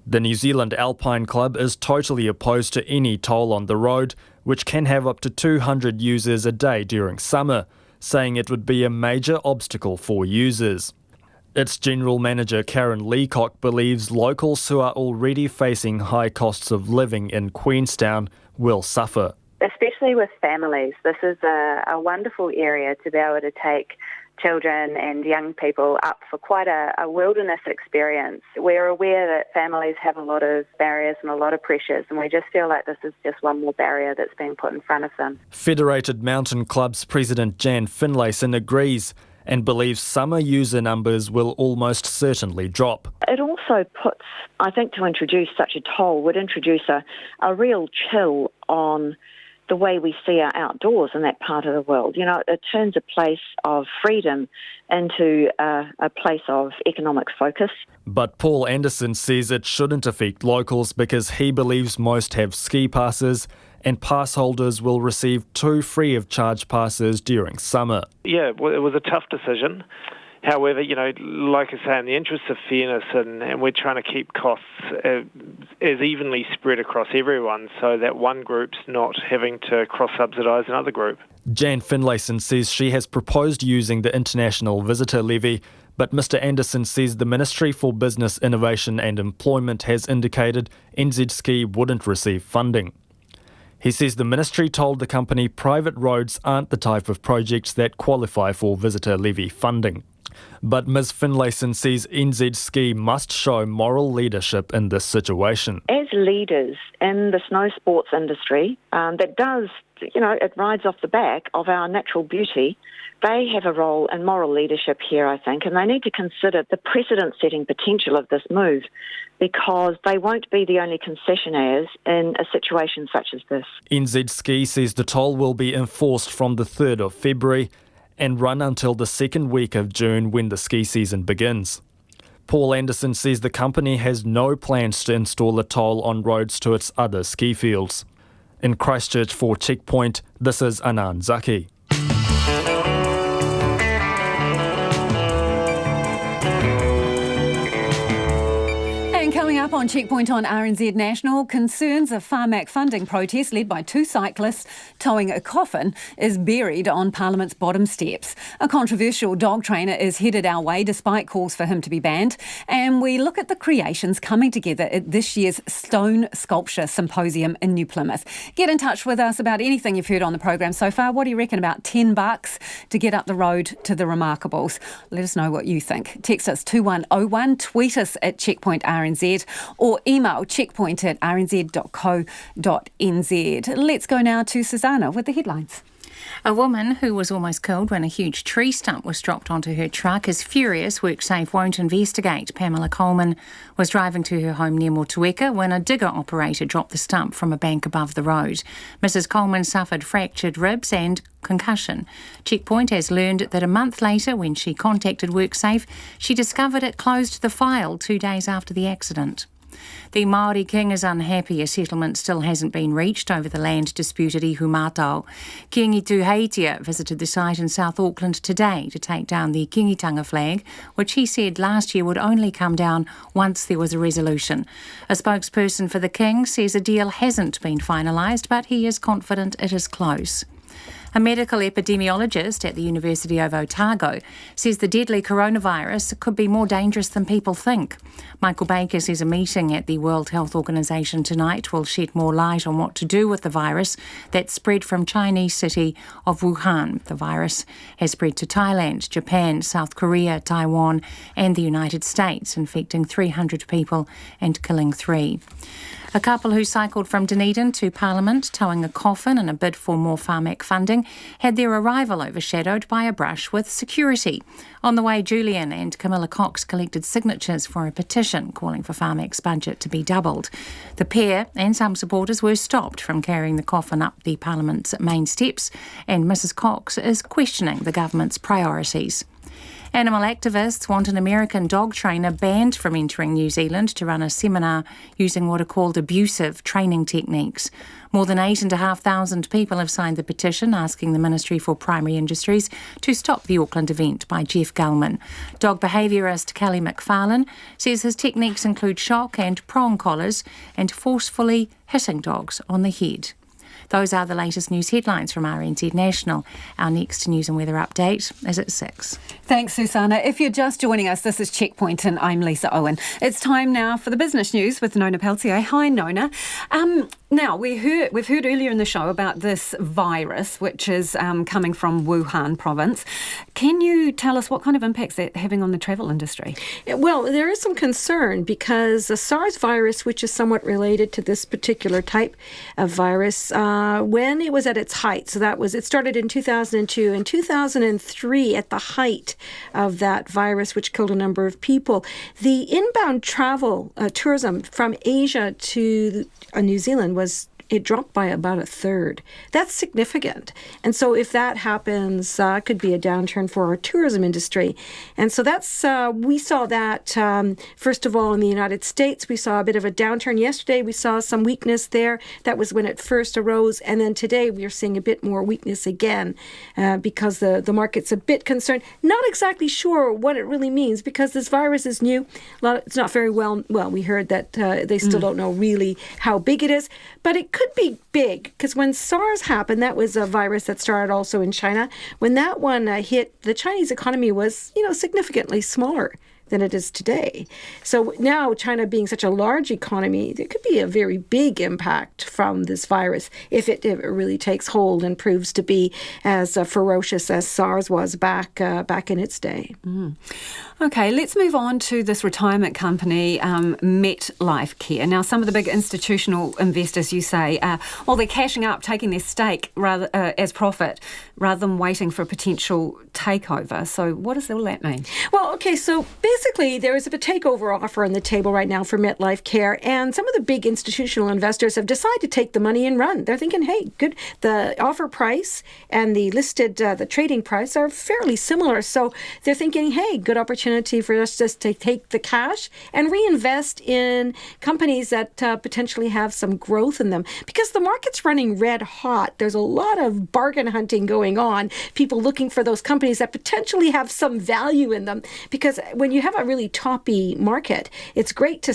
The New Zealand Alpine Club is totally opposed to any toll on the road, which can have up to 200 users a day during summer, saying it would be a major obstacle for users. Its General Manager Karen Leacock believes locals who are already facing high costs of living in Queenstown will suffer. Especially with families, this is a wonderful area to be able to take children and young people up for quite a wilderness experience. We're aware that families have a lot of barriers and a lot of pressures, and we just feel like this is just one more barrier that's being put in front of them. Federated Mountain Club's President Jan Finlayson agrees and believes summer user numbers will almost certainly drop. It also puts, I think, to introduce such a toll would introduce a real chill on the way we see our outdoors in that part of the world. You know, it turns a place of freedom into a place of economic focus. But Paul Anderson says it shouldn't affect locals because he believes most have ski passes and pass holders will receive 2 free of charge passes during summer. Yeah, well, it was a tough decision. However, like I say, in the interest of fairness, and we're trying to keep costs as evenly spread across everyone so that one group's not having to cross-subsidise another group. Jan Finlayson says she has proposed using the International Visitor Levy, but Mr Anderson says the Ministry for Business, Innovation and Employment has indicated NZ Ski wouldn't receive funding. He says the ministry told the company private roads aren't the type of projects that qualify for visitor levy funding. But Ms Finlayson says NZ Ski must show moral leadership in this situation. As leaders in the snow sports industry, that does, it rides off the back of our natural beauty. They have a role in moral leadership here, I think, and they need to consider the precedent-setting potential of this move, because they won't be the only concessionaires in a situation such as this. NZ Ski says the toll will be enforced from the 3rd of February and run until the second week of June when the ski season begins. Paul Anderson says the company has no plans to install a toll on roads to its other ski fields. In Christchurch for Checkpoint, this is Anand Zaki. Coming up on Checkpoint on RNZ National, concerns of PHARMAC funding protest led by 2 cyclists towing a coffin is buried on Parliament's bottom steps. A controversial dog trainer is headed our way despite calls for him to be banned. And we look at the creations coming together at this year's Stone Sculpture Symposium in New Plymouth. Get in touch with us about anything you've heard on the programme so far. What do you reckon about $10 to get up the road to the Remarkables? Let us know what you think. Text us 2101, tweet us at Checkpoint RNZ, or email checkpoint@rnz.co.nz. Let's go now to Susanna with the headlines. A woman who was almost killed when a huge tree stump was dropped onto her truck is furious WorkSafe won't investigate. Pamela Coleman was driving to her home near Motueka when a digger operator dropped the stump from a bank above the road. Mrs Coleman suffered fractured ribs and concussion. Checkpoint has learned that a month later, when she contacted WorkSafe, she discovered it closed the file 2 days after the accident. The Māori king is unhappy a settlement still hasn't been reached over the land dispute at Ihumatao. Kingi Tuheitia visited the site in South Auckland today to take down the Kingitanga flag, which he said last year would only come down once there was a resolution. A spokesperson for the king says a deal hasn't been finalised, but he is confident it is close. A medical epidemiologist at the University of Otago says the deadly coronavirus could be more dangerous than people think. Michael Baker says a meeting at the World Health Organization tonight will shed more light on what to do with the virus that spread from Chinese city of Wuhan. The virus has spread to Thailand, Japan, South Korea, Taiwan and the United States, infecting 300 people and killing 3. A couple who cycled from Dunedin to Parliament towing a coffin in a bid for more PHARMAC funding had their arrival overshadowed by a brush with security. On the way, Julian and Camilla Cox collected signatures for a petition calling for PHARMAC's budget to be doubled. The pair and some supporters were stopped from carrying the coffin up the Parliament's main steps, and Mrs Cox is questioning the government's priorities. Animal activists want an American dog trainer banned from entering New Zealand to run a seminar using what are called abusive training techniques. More than 8,500 people have signed the petition asking the Ministry for Primary Industries to stop the Auckland event by Jeff Gulman. Dog behaviourist Kelly McFarlane says his techniques include shock and prong collars and forcefully hitting dogs on the head. Those are the latest news headlines from RNZ National. Our next news and weather update is at 6. Thanks, Susanna. If you're just joining us, this is Checkpoint and I'm Lisa Owen. It's time now for the business news with Nona Peltier. Hi, Nona. Now, we've heard earlier in the show about this virus, which is coming from Wuhan province. Can you tell us what kind of impacts it's having on the travel industry? Well, there is some concern because the SARS virus, which is somewhat related to this particular type of virus, when it was at its height, it started in 2002 and 2003 at the height of that virus, which killed a number of people. The inbound travel, tourism from Asia to New Zealand was it dropped by about a third. That's significant. And so if that happens, could be a downturn for our tourism industry. And so that's, we saw that, first of all, in the United States, we saw a bit of a downturn. Yesterday, we saw some weakness there. That was when it first arose. And then today, we are seeing a bit more weakness again because the market's a bit concerned. Not exactly sure what it really means because this virus is new. It's not very well, we heard that they still don't know really how big it is, but it could be big because when SARS happened, that was a virus that started also in China. When that one hit, the Chinese economy was, significantly smaller than it is today. So now China being such a large economy, there could be a very big impact from this virus if it really takes hold and proves to be as ferocious as SARS was back in its day. Okay, let's move on to this retirement company, MetLife Care. Now, some of the big institutional investors, you say, they're cashing up, taking their stake rather as profit rather than waiting for a potential takeover. So what does all that mean? Well, okay, so basically there is a takeover offer on the table right now for MetLife Care, and some of the big institutional investors have decided to take the money and run. They're thinking, hey, good, the offer price and the listed, the trading price are fairly similar. So they're thinking, hey, good opportunity for us just to take the cash and reinvest in companies that potentially have some growth in them. Because the market's running red hot. There's a lot of bargain hunting going on, people looking for those companies that potentially have some value in them. Because when you have a really toppy market, it's great to,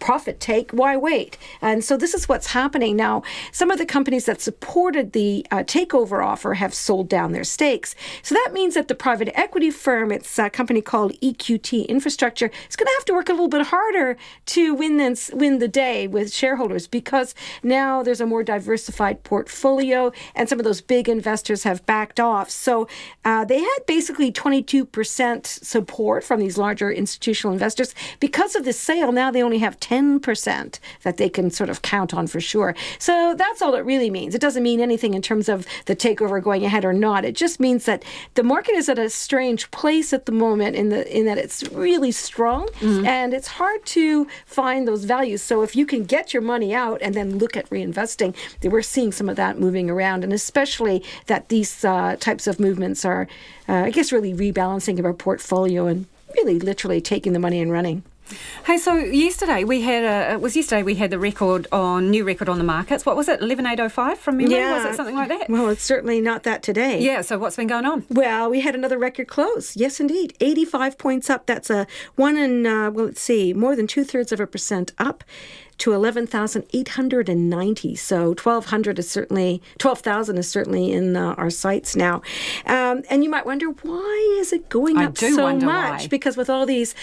profit take. Why wait? And so this is what's happening now. Some of the companies that supported the takeover offer have sold down their stakes. So that means that the private equity firm, it's a company called EQT Infrastructure, is going to have to work a little bit harder to win the day with shareholders because now there's a more diversified portfolio and some of those big investors have backed off. So they had basically 22% support from these larger institutional investors. Because of this sale, now they only have 10% that they can sort of count on for sure. So that's all it really means. It doesn't mean anything in terms of the takeover going ahead or not. It just means that the market is at a strange place at the moment in that it's really strong and it's hard to find those values. So if you can get your money out and then look at reinvesting, we're seeing some of that moving around, and especially that these types of movements are, really rebalancing of our portfolio and really literally taking the money and running. Hey, so yesterday we had the new record on the markets. What was it, 11,805 from memory? Yeah. Was it something like that? Well, it's certainly not that today. Yeah, so what's been going on? Well, we had another record close. Yes, indeed. 85 points up. That's a more than 0.2% up to 11,890. So 12,000 is certainly in our sights now. And you might wonder, why is it going up so much? Why. Because with all these,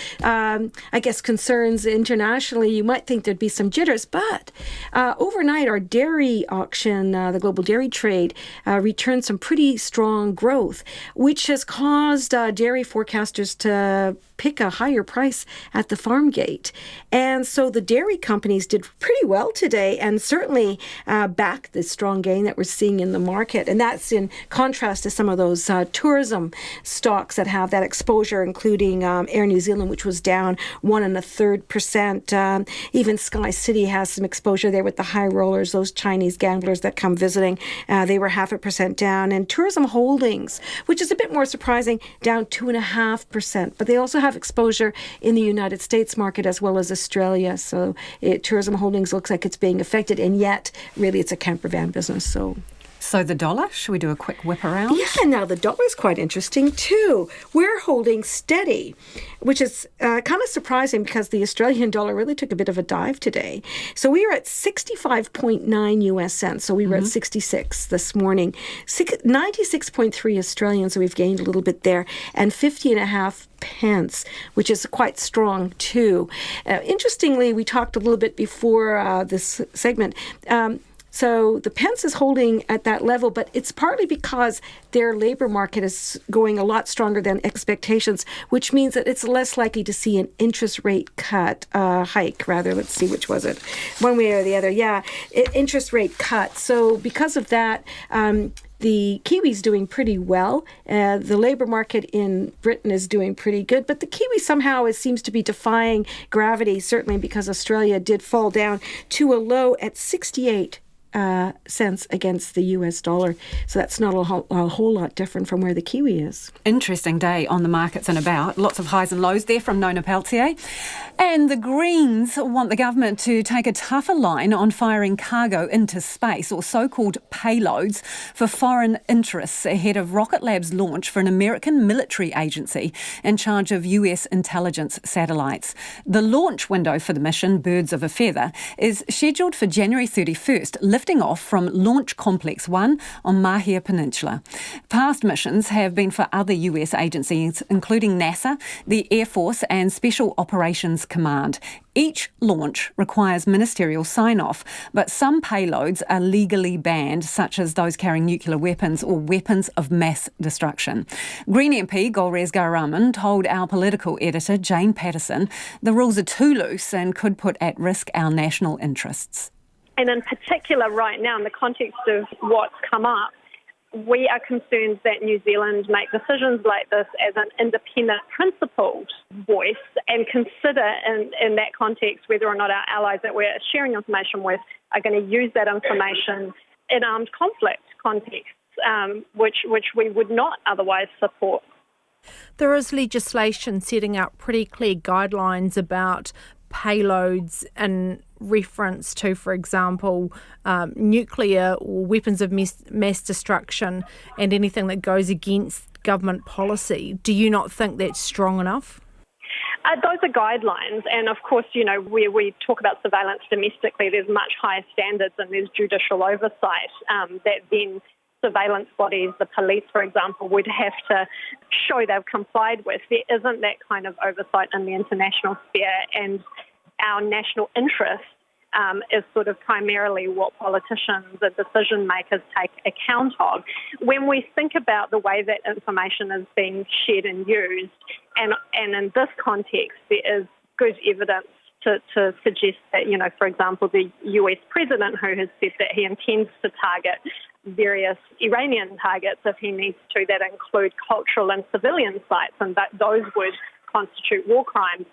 concerns internationally, you might think there'd be some jitters. But overnight, our dairy auction, the global dairy trade, returned some pretty strong growth, which has caused dairy forecasters to pick a higher price at the farm gate. And so the dairy companies did pretty well today and certainly back the strong gain that we're seeing in the market. And that's in contrast to some of those tourism stocks that have that exposure, including Air New Zealand, which was down 1.33%. Even Sky City has some exposure there with the high rollers, those Chinese gamblers that come visiting. They were 0.5% down. And Tourism Holdings, which is a bit more surprising, down 2.5%. But they also have exposure in the United States market as well as Australia. So Tourism Holdings looks like it's being affected, and yet really it's a camper van business. So the dollar, should we do a quick whip around? Yeah, now the dollar is quite interesting too. We're holding steady, which is kind of surprising because the Australian dollar really took a bit of a dive today. So we are at 65.9 US cents. So we were at 66 this morning. 96.3 Australian, so we've gained a little bit there, and 50.5 pence, which is quite strong too. Interestingly, we talked a little bit before this segment. So the pence is holding at that level, but it's partly because their labor market is going a lot stronger than expectations, which means that it's less likely to see an interest rate hike, rather. Let's see, which was it? One way or the other. Yeah, interest rate cut. So because of that, the Kiwi's doing pretty well. The labor market in Britain is doing pretty good, but the Kiwi somehow seems to be defying gravity, certainly because Australia did fall down to a low at 68 cents against the US dollar. So that's not a whole lot different from where the Kiwi is. Interesting day on the markets and about. Lots of highs and lows there from Nona Peltier. And the Greens want the government to take a tougher line on firing cargo into space, or so-called payloads, for foreign interests ahead of Rocket Lab's launch for an American military agency in charge of US intelligence satellites. The launch window for the mission, Birds of a Feather, is scheduled for January 31st, lifting off from Launch Complex 1 on Mahia Peninsula. Past missions have been for other US agencies, including NASA, the Air Force and Special Operations Command. Each launch requires ministerial sign-off, but some payloads are legally banned, such as those carrying nuclear weapons or weapons of mass destruction. Green MP Golriz Garaman told our political editor Jane Patterson the rules are too loose and could put at risk our national interests. And in particular right now, in the context of what's come up, we are concerned that New Zealand make decisions like this as an independent, principled voice and consider in that context whether or not our allies that we're sharing information with are going to use that information in armed conflict contexts, which we would not otherwise support. There is legislation setting out pretty clear guidelines about payloads in reference to, for example, nuclear or weapons of mass destruction and anything that goes against government policy. Do you not think that's strong enough? Those are guidelines, and of course, where we talk about surveillance domestically, there's much higher standards and there's judicial oversight that then surveillance bodies, the police, for example, would have to show they've complied with. There isn't that kind of oversight in the international sphere, and our national interest is sort of primarily what politicians and decision makers take account of. When we think about the way that information is being shared and used, and in this context, there is good evidence to suggest that, for example, the US president, who has said that he intends to target various Iranian targets if he needs to, that include cultural and civilian sites, and that those would constitute war crimes.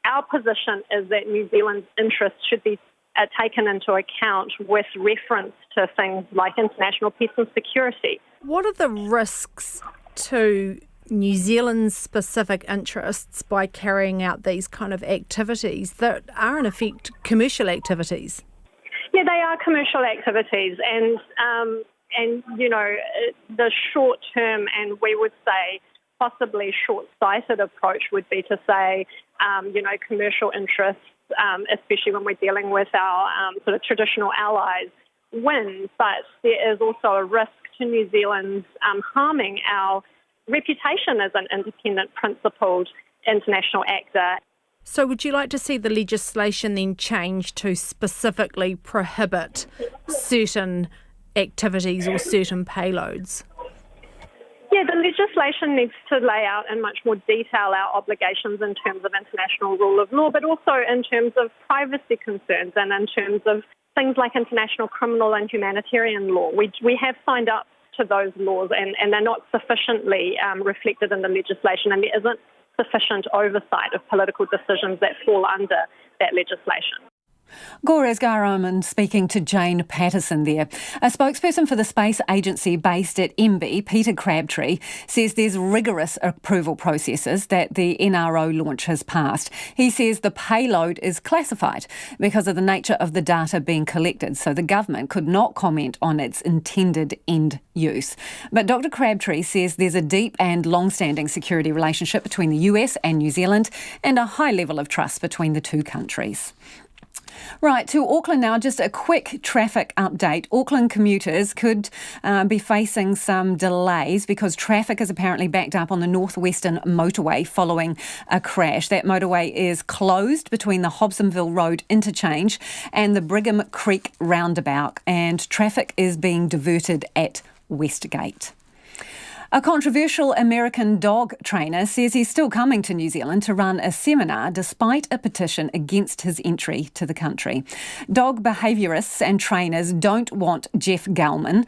Our position is that New Zealand's interests should be taken into account with reference to things like international peace and security. What are the risks to New Zealand's specific interests by carrying out these kind of activities that are in effect commercial activities? Yeah, they are commercial activities, and the short term, and we would say possibly short-sighted approach would be to say, commercial interests, especially when we're dealing with our sort of traditional allies, win. But there is also a risk to New Zealand's harming our reputation as an independent, principled international actor. So would you like to see the legislation then change to specifically prohibit certain activities or certain payloads? Yeah, the legislation needs to lay out in much more detail our obligations in terms of international rule of law, but also in terms of privacy concerns and in terms of things like international criminal and humanitarian law. We have signed up to those laws, and they're not sufficiently reflected in the legislation, and there isn't sufficient oversight of political decisions that fall under that legislation. Golriz Garaman speaking to Jane Patterson there. A spokesperson for the space agency based at MB, Peter Crabtree, says there's rigorous approval processes that the NRO launch has passed. He says the payload is classified because of the nature of the data being collected, so the government could not comment on its intended end use. But Dr Crabtree says there's a deep and long-standing security relationship between the US and New Zealand and a high level of trust between the two countries. Right, to Auckland now, just a quick traffic update. Auckland commuters could be facing some delays because traffic is apparently backed up on the northwestern motorway following a crash. That motorway is closed between the Hobsonville Road interchange and the Brigham Creek roundabout, and traffic is being diverted at Westgate. A controversial American dog trainer says he's still coming to New Zealand to run a seminar despite a petition against his entry to the country. Dog behaviourists and trainers don't want Jeff Gellman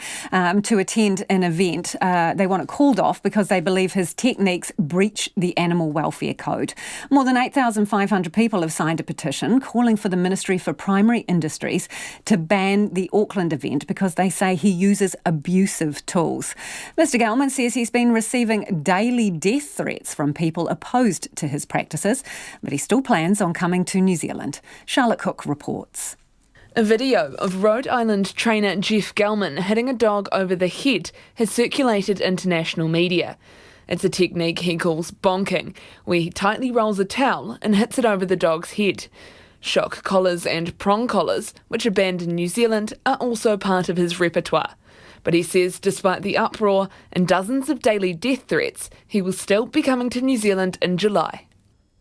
to attend an event. They want it called off because they believe his techniques breach the Animal Welfare Code. More than 8,500 people have signed a petition calling for the Ministry for Primary Industries to ban the Auckland event because they say he uses abusive tools. Mr. Gellman says he's been receiving daily death threats from people opposed to his practices, but he still plans on coming to New Zealand. Charlotte Cook reports. A video of Rhode Island trainer Jeff Gellman hitting a dog over the head has circulated international media. It's a technique he calls bonking, where he tightly rolls a towel and hits it over the dog's head. Shock collars and prong collars, which are banned in New Zealand, are also part of his repertoire. But he says despite the uproar and dozens of daily death threats, he will still be coming to New Zealand in July.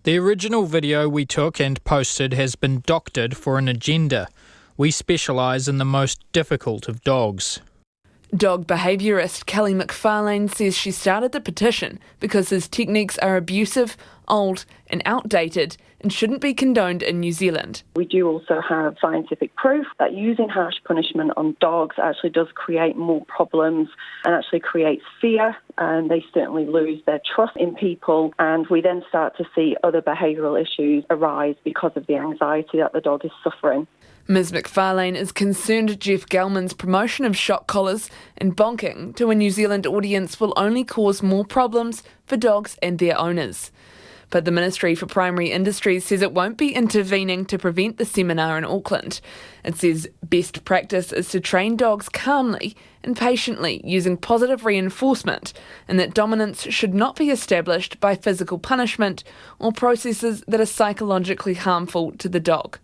The original video we took and posted has been doctored for an agenda. We specialise in the most difficult of dogs. Dog behaviourist Kelly McFarlane says she started the petition because his techniques are abusive, old and outdated and shouldn't be condoned in New Zealand. We do also have scientific proof that using harsh punishment on dogs actually does create more problems and actually creates fear, and they certainly lose their trust in people, and we then start to see other behavioural issues arise because of the anxiety that the dog is suffering. Ms McFarlane is concerned Jeff Gellman's promotion of shock collars and bonking to a New Zealand audience will only cause more problems for dogs and their owners. But the Ministry for Primary Industries says it won't be intervening to prevent the seminar in Auckland. It says best practice is to train dogs calmly and patiently using positive reinforcement, and that dominance should not be established by physical punishment or processes that are psychologically harmful to the dog.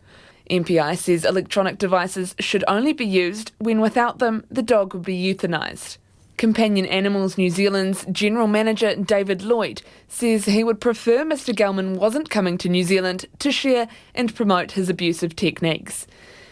MPI says electronic devices should only be used when without them the dog would be euthanised. Companion Animals New Zealand's General Manager David Lloyd says he would prefer Mr Gellman wasn't coming to New Zealand to share and promote his abusive techniques.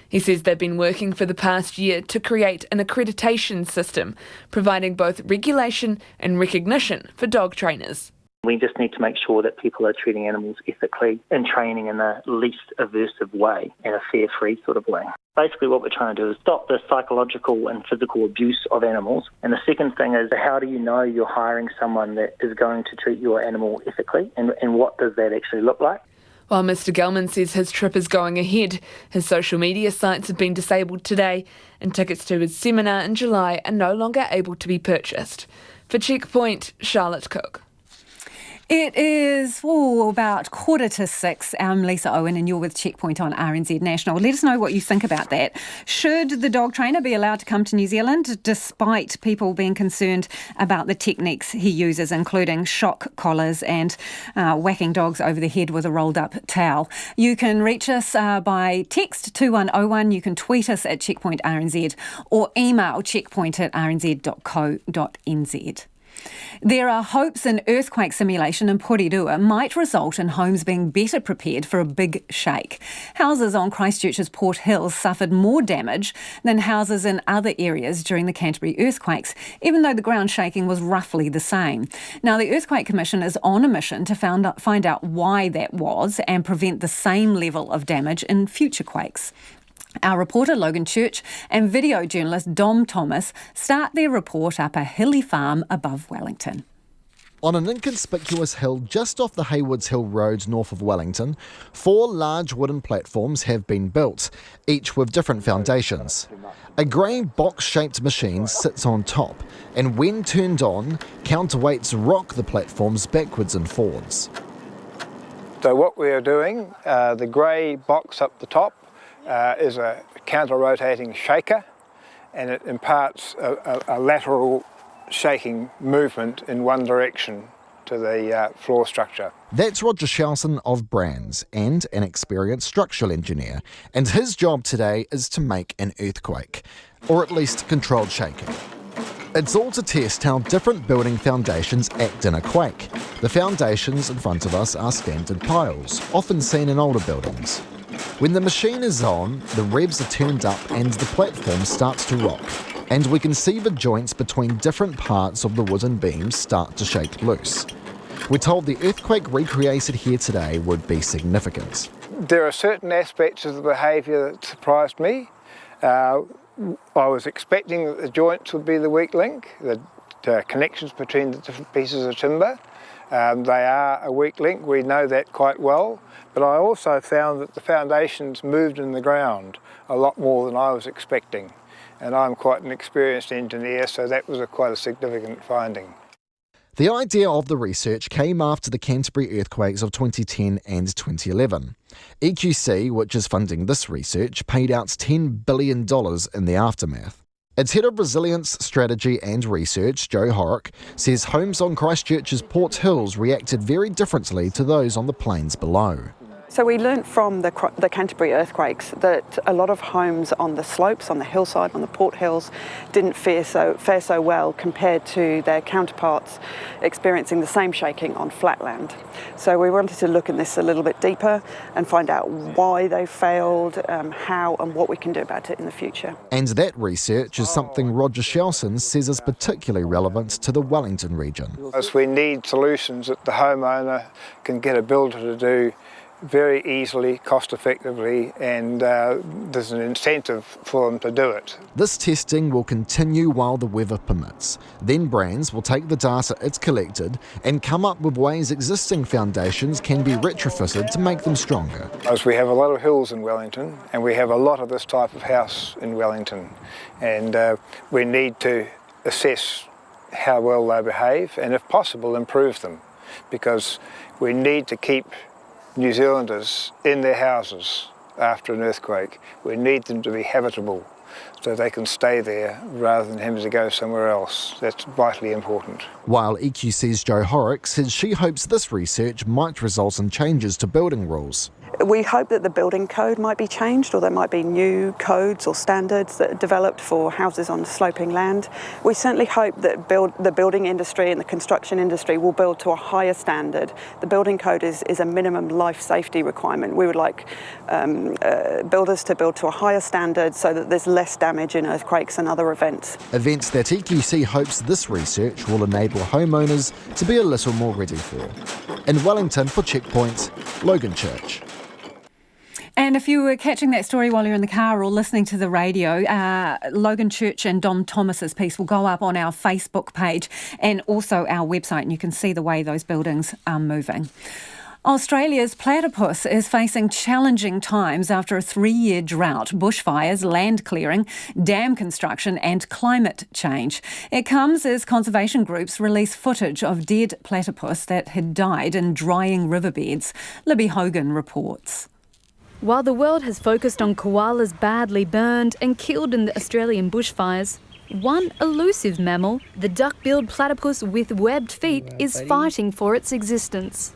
He says they've been working for the past year to create an accreditation system, providing both regulation and recognition for dog trainers. We just need to make sure that people are treating animals ethically and training in the least aversive way, in a fair, free sort of way. Basically what we're trying to do is stop the psychological and physical abuse of animals. And the second thing is, how do you know you're hiring someone that is going to treat your animal ethically, and what does that actually look like? While Mr Gellman says his trip is going ahead, his social media sites have been disabled today and tickets to his seminar in July are no longer able to be purchased. For Checkpoint, Charlotte Cook. It is about 5:45. I'm Lisa Owen and you're with Checkpoint on RNZ National. Let us know what you think about that. Should the dog trainer be allowed to come to New Zealand despite people being concerned about the techniques he uses, including shock collars and whacking dogs over the head with a rolled up towel? You can reach us by text 2101. You can tweet us at Checkpoint RNZ or email checkpoint@rnz.co.nz. There are hopes an earthquake simulation in Porirua might result in homes being better prepared for a big shake. Houses on Christchurch's Port Hill suffered more damage than houses in other areas during the Canterbury earthquakes, even though the ground shaking was roughly the same. Now, the Earthquake Commission is on a mission to find out why that was and prevent the same level of damage in future quakes. Our reporter Logan Church and video journalist Dom Thomas start their report up a hilly farm above Wellington. On an inconspicuous hill just off the Haywoods Hill Road north of Wellington, 4 large wooden platforms have been built, each with different foundations. A grey box-shaped machine sits on top, and when turned on, counterweights rock the platforms backwards and forwards. So what we are doing, the grey box up the top, is a counter-rotating shaker, and it imparts a lateral shaking movement in one direction to the floor structure. That's Roger Shelson of Brands and an experienced structural engineer, and his job today is to make an earthquake, or at least controlled shaking. It's all to test how different building foundations act in a quake. The foundations in front of us are standard piles, often seen in older buildings. When the machine is on, the revs are turned up and the platform starts to rock. and we can see the joints between different parts of the wooden beams start to shake loose. We're told the earthquake recreated here today would be significant. There are certain aspects of the behaviour that surprised me. I was expecting that the joints would be the weak link, the connections between the different pieces of timber. They are a weak link, we know that quite well, but I also found that the foundations moved in the ground a lot more than I was expecting. And I'm quite an experienced engineer, so that was quite a significant finding. The idea of the research came after the Canterbury earthquakes of 2010 and 2011. EQC, which is funding this research, paid out $10 billion in the aftermath. Its head of resilience, strategy and research, Joe Horrock, says homes on Christchurch's Port Hills reacted very differently to those on the plains below. So we learnt from the Canterbury earthquakes that a lot of homes on the slopes, on the hillside, on the Port Hills, didn't fare so well compared to their counterparts experiencing the same shaking on flatland. So we wanted to look in this a little bit deeper and find out why they failed, how and what we can do about it in the future. And that research is something Roger Shelson says is particularly relevant to the Wellington region. As we need solutions that the homeowner can get a builder to do very easily, cost effectively, and there's an incentive for them to do it. This testing will continue while the weather permits. Then Brands will take the data it's collected and come up with ways existing foundations can be retrofitted to make them stronger. As we have a lot of hills in Wellington, and we have a lot of this type of house in Wellington, and we need to assess how well they behave and, if possible, improve them, because we need to keep New Zealanders in their houses after an earthquake. We need them to be habitable so they can stay there rather than having to go somewhere else. That's vitally important. While EQC's Joe Horrock says she hopes this research might result in changes to building rules. We hope that the building code might be changed, or there might be new codes or standards that are developed for houses on sloping land. We certainly hope that the building industry and the construction industry will build to a higher standard. The building code is a minimum life safety requirement. We would like builders to build to a higher standard so that there's less damage in earthquakes and other events. Events that EQC hopes this research will enable homeowners to be a little more ready for. In Wellington for Checkpoint, Logan Church. And if you were catching that story while you're in the car or listening to the radio, Logan Church and Don Thomas's piece will go up on our Facebook page and also our website, and you can see the way those buildings are moving. Australia's Platypus is facing challenging times after a 3-year drought, bushfires, land clearing, dam construction and climate change. It comes as conservation groups release footage of dead platypus that had died in drying riverbeds. Libby Hogan reports. While the world has focused on koalas badly burned and killed in the Australian bushfires, one elusive mammal, the duck-billed platypus with webbed feet, is fighting for its existence.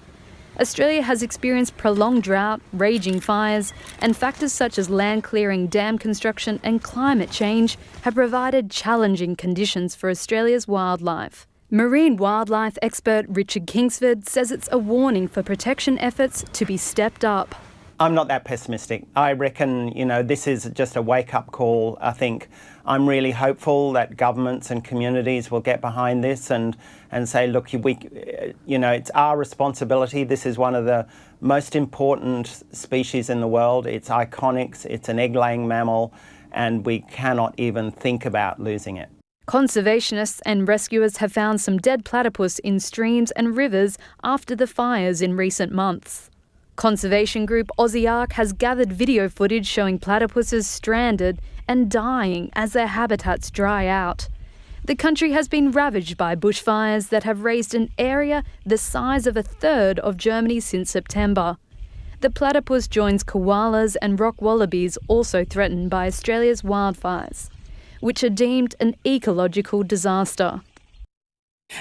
Australia has experienced prolonged drought, raging fires, and factors such as land clearing, dam construction and climate change have provided challenging conditions for Australia's wildlife. Marine wildlife expert Richard Kingsford says it's a warning for protection efforts to be stepped up. I'm not that pessimistic. I reckon, this is just a wake-up call. I think I'm really hopeful that governments and communities will get behind this and say, look, it's our responsibility. This is one of the most important species in the world. It's iconic, it's an egg-laying mammal, and we cannot even think about losing it. Conservationists and rescuers have found some dead platypus in streams and rivers after the fires in recent months. Conservation group Aussie Ark has gathered video footage showing platypuses stranded and dying as their habitats dry out. The country has been ravaged by bushfires that have raised an area the size of a third of Germany since September. The platypus joins koalas and rock wallabies also threatened by Australia's wildfires, which are deemed an ecological disaster.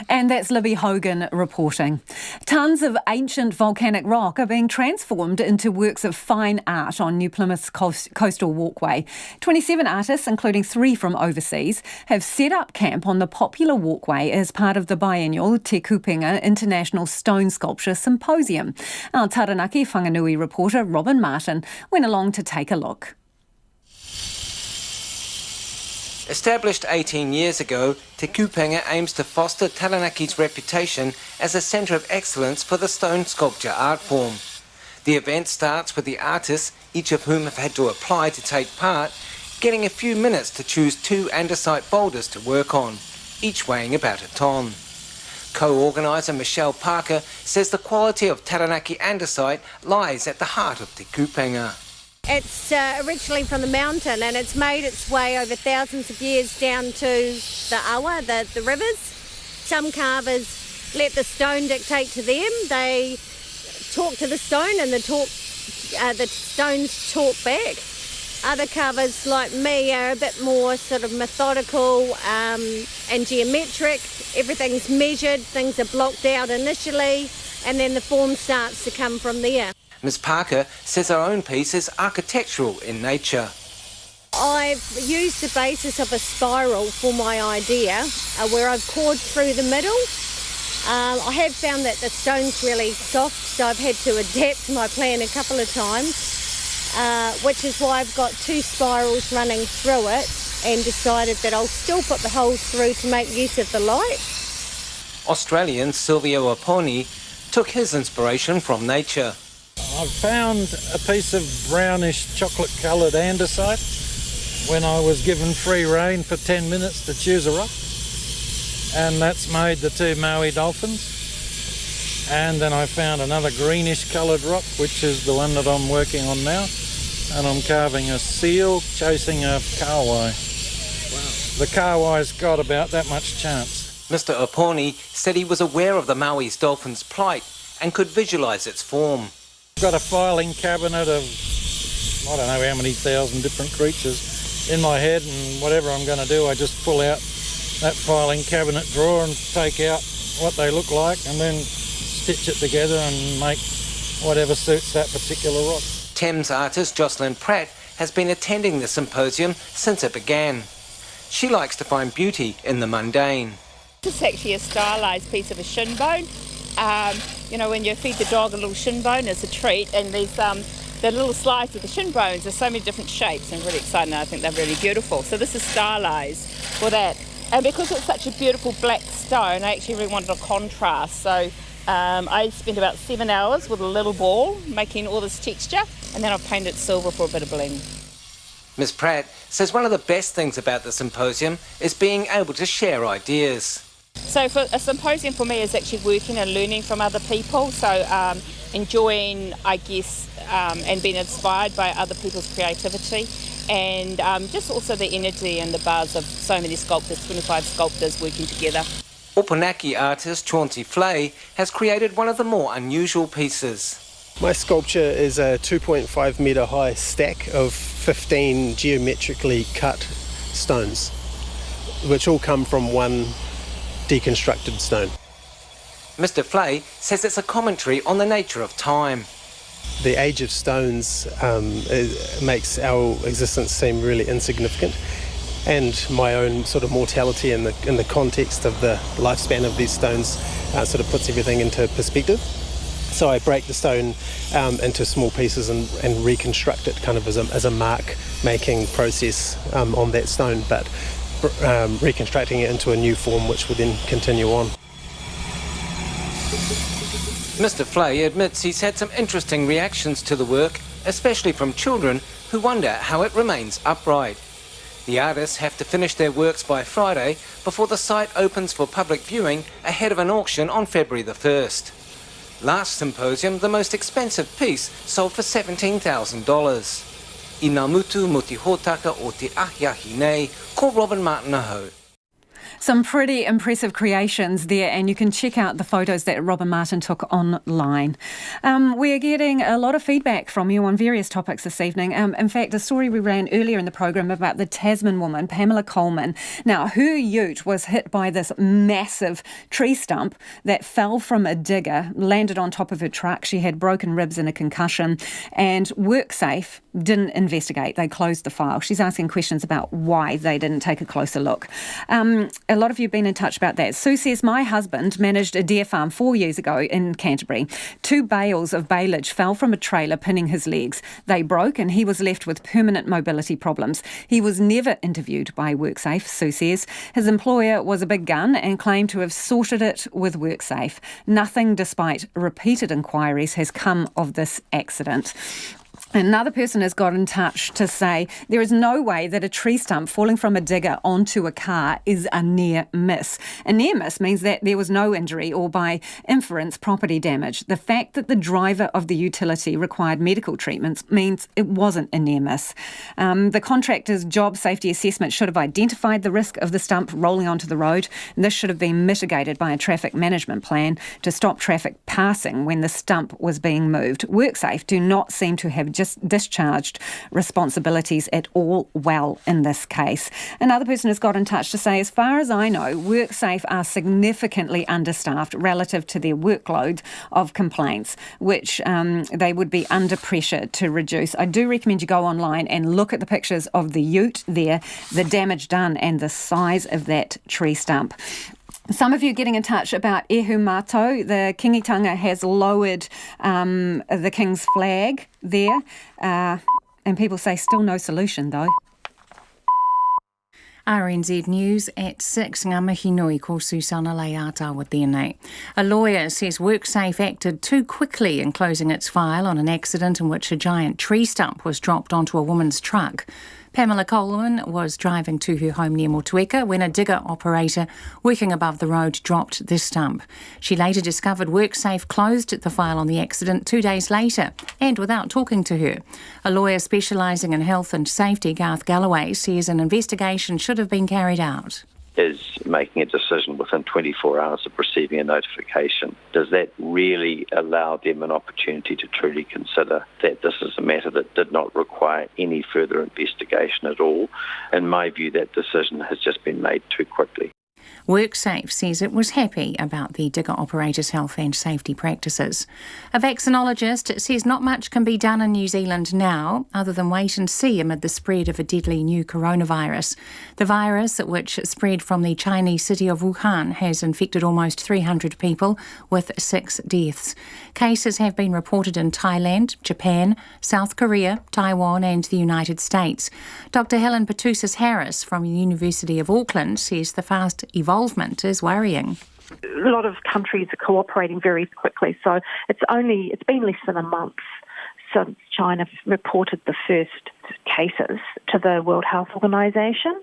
And that's Libby Hogan reporting. Tons of ancient volcanic rock are being transformed into works of fine art on New Plymouth's coastal walkway. 27 artists, including 3 from overseas, have set up camp on the popular walkway as part of the biennial Te Kupenga International Stone Sculpture Symposium. Our Taranaki Whanganui reporter Robin Martin went along to take a look. Established 18 years ago, Te Kupenga aims to foster Taranaki's reputation as a centre of excellence for the stone sculpture art form. The event starts with the artists, each of whom have had to apply to take part, getting a few minutes to choose 2 andesite boulders to work on, each weighing about a tonne. Co-organiser Michelle Parker says the quality of Taranaki andesite lies at the heart of Te Kupenga. It's originally from the mountain, and it's made its way over thousands of years down to the awa, the rivers. Some carvers let the stone dictate to them. They talk to the stone, and the stones talk back. Other carvers like me are a bit more sort of methodical and geometric. Everything's measured, things are blocked out initially, and then the form starts to come from there. Ms Parker says her own piece is architectural in nature. I've used the basis of a spiral for my idea, where I've cored through the middle. I have found that the stone's really soft, so I've had to adapt my plan a couple of times, which is why I've got 2 spirals running through it, and decided that I'll still put the holes through to make use of the light. Australian Silvio Aponi took his inspiration from nature. I've found a piece of brownish chocolate-coloured andesite when I was given free rein for 10 minutes to choose a rock. And that's made the 2 Maui dolphins. And then I found another greenish coloured rock, which is the one that I'm working on now. And I'm carving a seal chasing a kahawai. Wow. The kahawai's got about that much chance. Mr Aponi said he was aware of the Maui dolphin's plight and could visualise its form. I've got a filing cabinet of, I don't know how many thousand different creatures in my head, and whatever I'm going to do, I just pull out that filing cabinet drawer and take out what they look like, and then stitch it together and make whatever suits that particular rock. Thames artist Jocelyn Pratt has been attending the symposium since it began. She likes to find beauty in the mundane. This is actually a stylised piece of a shin bone. When you feed the dog a little shin bone as a treat, and these the little slides of the shin bones are so many different shapes, and really exciting. I think they're really beautiful. So this is stylised for that. And because it's such a beautiful black stone, I actually really wanted a contrast. So I spent about 7 hours with a little ball making all this texture, and then I've painted silver for a bit of bling. Ms Pratt says one of the best things about the symposium is being able to share ideas. So for a symposium for me is actually working and learning from other people. So enjoying, I guess, and being inspired by other people's creativity, and just also the energy and the buzz of so many sculptors, 25 sculptors working together. Opunaki artist Chauncey Flay has created one of the more unusual pieces. My sculpture is a 2.5 metre high stack of 15 geometrically cut stones, which all come from one deconstructed stone. Mr Flay says it's a commentary on the nature of time. The age of stones makes our existence seem really insignificant, and my own sort of mortality in the context of the lifespan of these stones sort of puts everything into perspective. So I break the stone into small pieces and reconstruct it kind of as a mark-making process on that stone, but reconstructing it into a new form which will then continue on. Mr Flay admits he's had some interesting reactions to the work, especially from children who wonder how it remains upright. The artists have to finish their works by Friday before the site opens for public viewing ahead of an auction on February the 1st. Last symposium, the most expensive piece sold for $17,000. I ngā mutu mo te hōtaka o te ahiahi nei, ko Robin Martin ahau. Some pretty impressive creations there, and you can check out the photos that Robin Martin took online. We're getting a lot of feedback from you on various topics this evening. In fact, a story we ran earlier in the program about the Tasman woman, Pamela Coleman. Now, her ute was hit by this massive tree stump that fell from a digger, landed on top of her truck. She had broken ribs and a concussion, and WorkSafe didn't investigate. They closed the file. She's asking questions about why they didn't take a closer look. A lot of you have been in touch about that. Sue says, my husband managed a deer farm 4 years ago in Canterbury. 2 bales of baleage fell from a trailer, pinning his legs. They broke and he was left with permanent mobility problems. He was never interviewed by WorkSafe, Sue says. His employer was a big gun and claimed to have sorted it with WorkSafe. Nothing, despite repeated inquiries, has come of this accident. Another person has got in touch to say there is no way that a tree stump falling from a digger onto a car is a near miss. A near miss means that there was no injury or, by inference, property damage. The fact that the driver of the utility required medical treatments means it wasn't a near miss. The contractor's job safety assessment should have identified the risk of the stump rolling onto the road, and this should have been mitigated by a traffic management plan to stop traffic passing when the stump was being moved. WorkSafe do not seem to have just discharged responsibilities at all well in this case. Another person has got in touch to say, as far as I know, WorkSafe are significantly understaffed relative to their workload of complaints, which they would be under pressure to reduce. I do recommend you go online and look at the pictures of the ute there, the damage done and the size of that tree stump. Some of you getting in touch about Ehumato. The Kingitanga has lowered the King's flag there. And people say still no solution, though. RNZ News at 6. Ngā mihi nui ko Susana Leata with tēnei. A lawyer says WorkSafe acted too quickly in closing its file on an accident in which a giant tree stump was dropped onto a woman's truck. Pamela Coleman was driving to her home near Motueka when a digger operator working above the road dropped this stump. She later discovered WorkSafe closed the file on the accident 2 days later and without talking to her. A lawyer specialising in health and safety, Garth Galloway, says an investigation should have been carried out. Is making a decision within 24 hours of receiving a notification. Does that really allow them an opportunity to truly consider that this is a matter that did not require any further investigation at all? In my view, that decision has just been made too quickly. WorkSafe says it was happy about the digger operator's health and safety practices. A vaccinologist says not much can be done in New Zealand now other than wait and see amid the spread of a deadly new coronavirus. The virus, which spread from the Chinese city of Wuhan, has infected almost 300 people with 6 deaths. Cases have been reported in Thailand, Japan, South Korea, Taiwan and the United States. Dr. Helen Patusis-Harris from the University of Auckland says the fast evolvement is worrying. A lot of countries are cooperating very quickly, so it's been less than a month since China reported the first cases to the World Health Organization,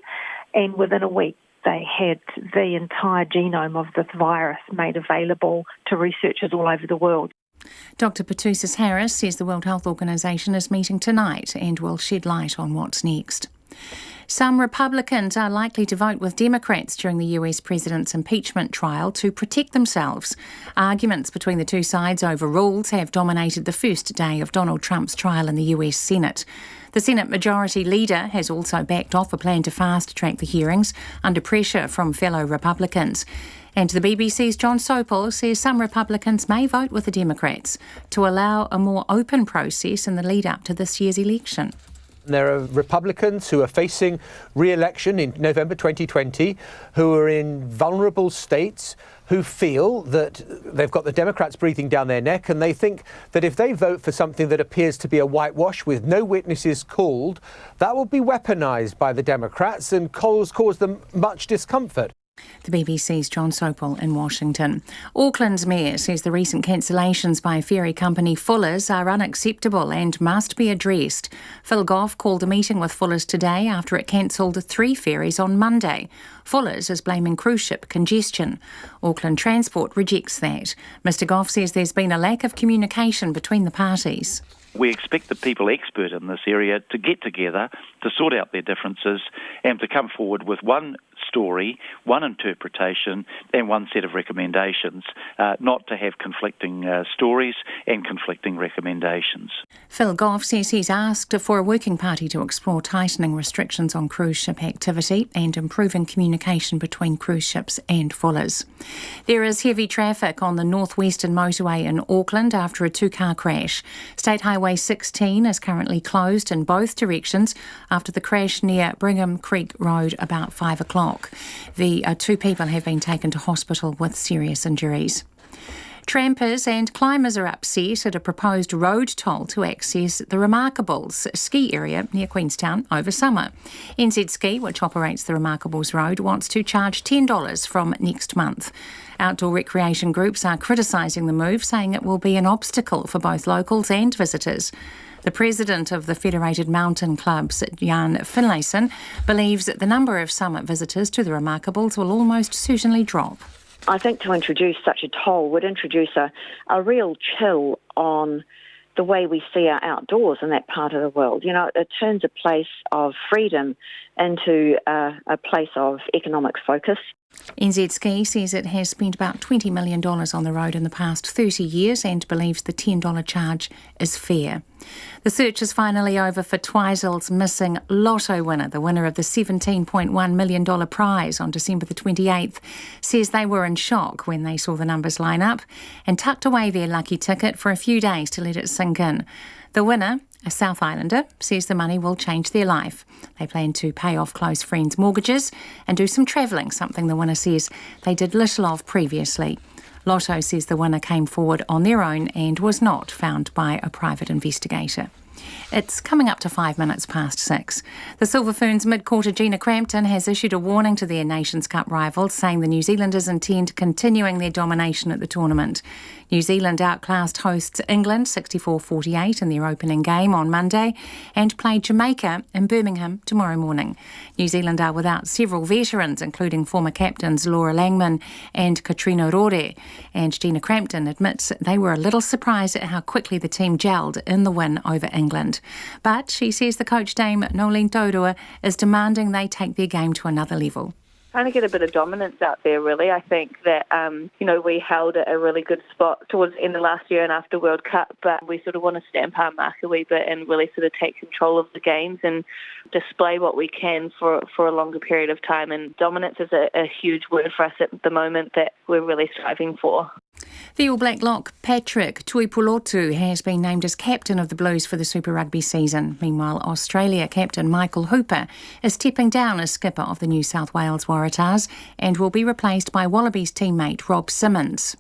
and within a week they had the entire genome of this virus made available to researchers all over the world. Dr. Patusis-Harris says the World Health Organization is meeting tonight and will shed light on what's next. Some Republicans are likely to vote with Democrats during the US president's impeachment trial to protect themselves. Arguments between the two sides over rules have dominated the first day of Donald Trump's trial in the US Senate. The Senate Majority Leader has also backed off a plan to fast-track the hearings under pressure from fellow Republicans. And the BBC's John Sopel says some Republicans may vote with the Democrats to allow a more open process in the lead-up to this year's election. There are Republicans who are facing re-election in November 2020 who are in vulnerable states, who feel that they've got the Democrats breathing down their neck, and they think that if they vote for something that appears to be a whitewash with no witnesses called, that will be weaponized by the Democrats and cause them much discomfort. The BBC's John Sopel in Washington. Auckland's mayor says the recent cancellations by ferry company Fuller's are unacceptable and must be addressed. Phil Goff called a meeting with Fuller's today after it cancelled 3 ferries on Monday. Fuller's is blaming cruise ship congestion. Auckland Transport rejects that. Mr Goff says there's been a lack of communication between the parties. We expect the people expert in this area to get together, to sort out their differences and to come forward with one story, one interpretation and one set of recommendations, not to have conflicting stories and conflicting recommendations. Phil Goff says he's asked for a working party to explore tightening restrictions on cruise ship activity and improving communication between cruise ships and Fuller's. There is heavy traffic on the northwestern motorway in Auckland after a 2-car crash. State Highway 16 is currently closed in both directions after the crash near Brigham Creek Road about 5 o'clock. block. The 2 people have been taken to hospital with serious injuries. Trampers and climbers are upset at a proposed road toll to access the Remarkables ski area near Queenstown over summer. NZ Ski, which operates the Remarkables Road, wants to charge $10 from next month. Outdoor recreation groups are criticising the move, saying it will be an obstacle for both locals and visitors. The president of the Federated Mountain Clubs, Jan Finlayson, believes that the number of summit visitors to the Remarkables will almost certainly drop. I think to introduce such a toll would introduce a real chill on the way we see our outdoors in that part of the world. You know, it turns a place of freedom into a place of economic focus. NZ Ski says it has spent about $20 million on the road in the past 30 years and believes the $10 charge is fair. The search is finally over for Twisel's missing Lotto winner. The winner of the $17.1 million prize on December the 28th says they were in shock when they saw the numbers line up and tucked away their lucky ticket for a few days to let it sink in. The winner, a South Islander, says the money will change their life. They plan to pay off close friends' mortgages and do some travelling, something the winner says they did little of previously. Lotto says the winner came forward on their own and was not found by a private investigator. It's coming up to 5 minutes past 6. The Silver Ferns mid-quarter Gina Crampton has issued a warning to their Nations Cup rivals, saying the New Zealanders intend continuing their domination at the tournament. New Zealand outclassed hosts England 64-48 in their opening game on Monday and played Jamaica in Birmingham tomorrow morning. New Zealand are without several veterans, including former captains Laura Langman and Katrina Rore, and Gina Crampton admits they were a little surprised at how quickly the team gelled in the win over England. But she says the coach dame Nolene Taurua is demanding they take their game to another level. Trying to get a bit of dominance out there, really. I think that, we held a really good spot towards the end of last year and after World Cup, but we sort of want to stamp our mark a wee bit and really sort of take control of the games and display what we can for a longer period of time. And dominance is a huge word for us at the moment that we're really striving for. The All Black lock Patrick Tuipulotu has been named as captain of the Blues for the Super Rugby season. Meanwhile, Australia captain Michael Hooper is stepping down as skipper of the New South Wales Waratahs and will be replaced by Wallabies teammate Rob Simmons.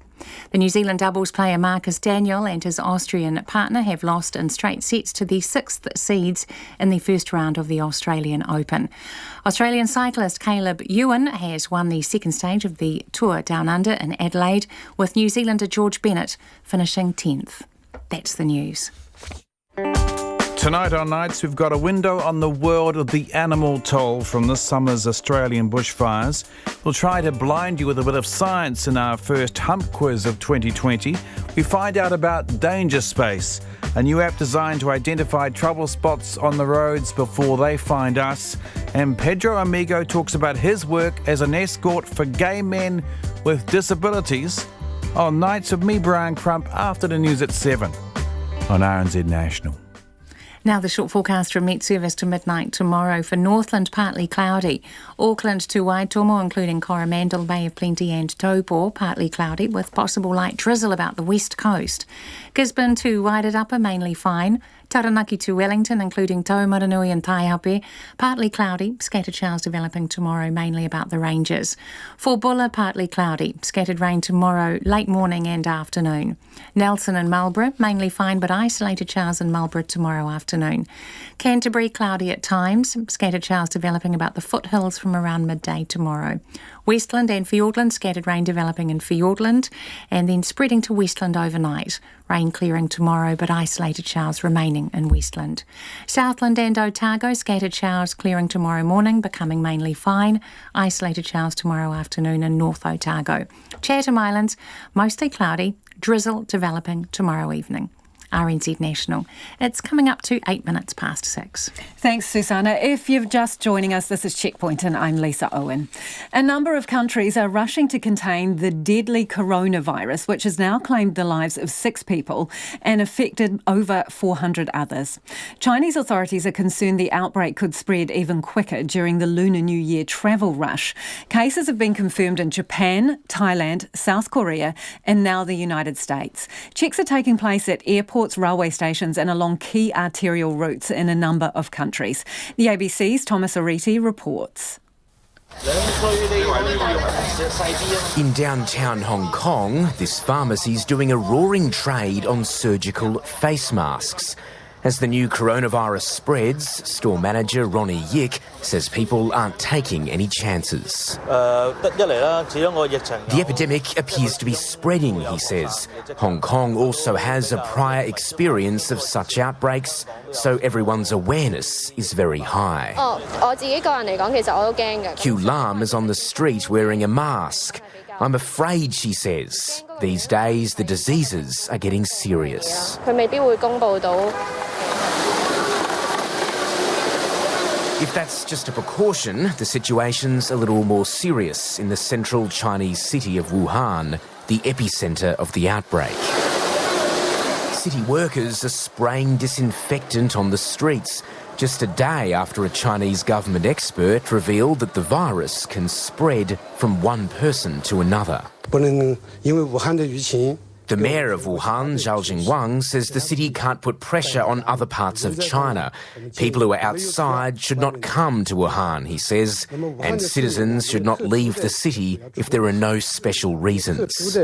The New Zealand doubles player Marcus Daniel and his Austrian partner have lost in straight sets to the 6th seeds in the first round of the Australian Open. Australian cyclist Caleb Ewan has won the second stage of the Tour Down Under in Adelaide, with New Zealander George Bennett finishing 10th. That's the news. Tonight on Nights, we've got a window on the world of the animal toll from this summer's Australian bushfires. We'll try to blind you with a bit of science in our first hump quiz of 2020. We find out about Danger Space, a new app designed to identify trouble spots on the roads before they find us. And Pedro Amigo talks about his work as an escort for gay men with disabilities on Nights with me, Brian Crump, after the news at 7 on RNZ National. Now the short forecast from Met Service to midnight tomorrow. For Northland, partly cloudy. Auckland to Waitomo, including Coromandel, Bay of Plenty and Taupo, partly cloudy with possible light drizzle about the west coast. Gisborne to Wairarapa, mainly fine. Taranaki to Wellington, including Taumaranui and Taihape, partly cloudy, scattered showers developing tomorrow, mainly about the ranges. For Bulla, partly cloudy, scattered rain tomorrow, late morning and afternoon. Nelson and Marlborough, mainly fine but isolated showers in Marlborough tomorrow afternoon. Canterbury, cloudy at times, scattered showers developing about the foothills from around midday tomorrow. Westland and Fiordland, scattered rain developing in Fiordland and then spreading to Westland overnight. Rain clearing tomorrow but isolated showers remaining in Westland. Southland and Otago, scattered showers clearing tomorrow morning, becoming mainly fine. Isolated showers tomorrow afternoon in North Otago. Chatham Islands, mostly cloudy, drizzle developing tomorrow evening. RNZ National. It's coming up to 8 minutes past 6. Thanks, Susanna. If you're just joining us, this is Checkpoint and I'm Lisa Owen. A number of countries are rushing to contain the deadly coronavirus, which has now claimed the lives of 6 people and affected over 400 others. Chinese authorities are concerned the outbreak could spread even quicker during the Lunar New Year travel rush. Cases have been confirmed in Japan, Thailand, South Korea and now the United States. Checks are taking place at airports, railway stations and along key arterial routes in a number of countries. The ABC's Thomas Oriti reports. In downtown Hong Kong, this pharmacy's doing a roaring trade on surgical face masks. As the new coronavirus spreads, store manager Ronnie Yick says people aren't taking any chances. The epidemic appears to be spreading, he says. Hong Kong also has a prior experience of such outbreaks, so everyone's awareness is very high. Q Lam is on the street wearing a mask. I'm afraid, she says. These days, the diseases are getting serious. If that's just a precaution, the situation's a little more serious in the central Chinese city of Wuhan, the epicentre of the outbreak. City workers are spraying disinfectant on the streets, just a day after a Chinese government expert revealed that the virus can spread from one person to another. The mayor of Wuhan, Zhao Jingwang, says the city can't put pressure on other parts of China. People who are outside should not come to Wuhan, he says, and citizens should not leave the city if there are no special reasons.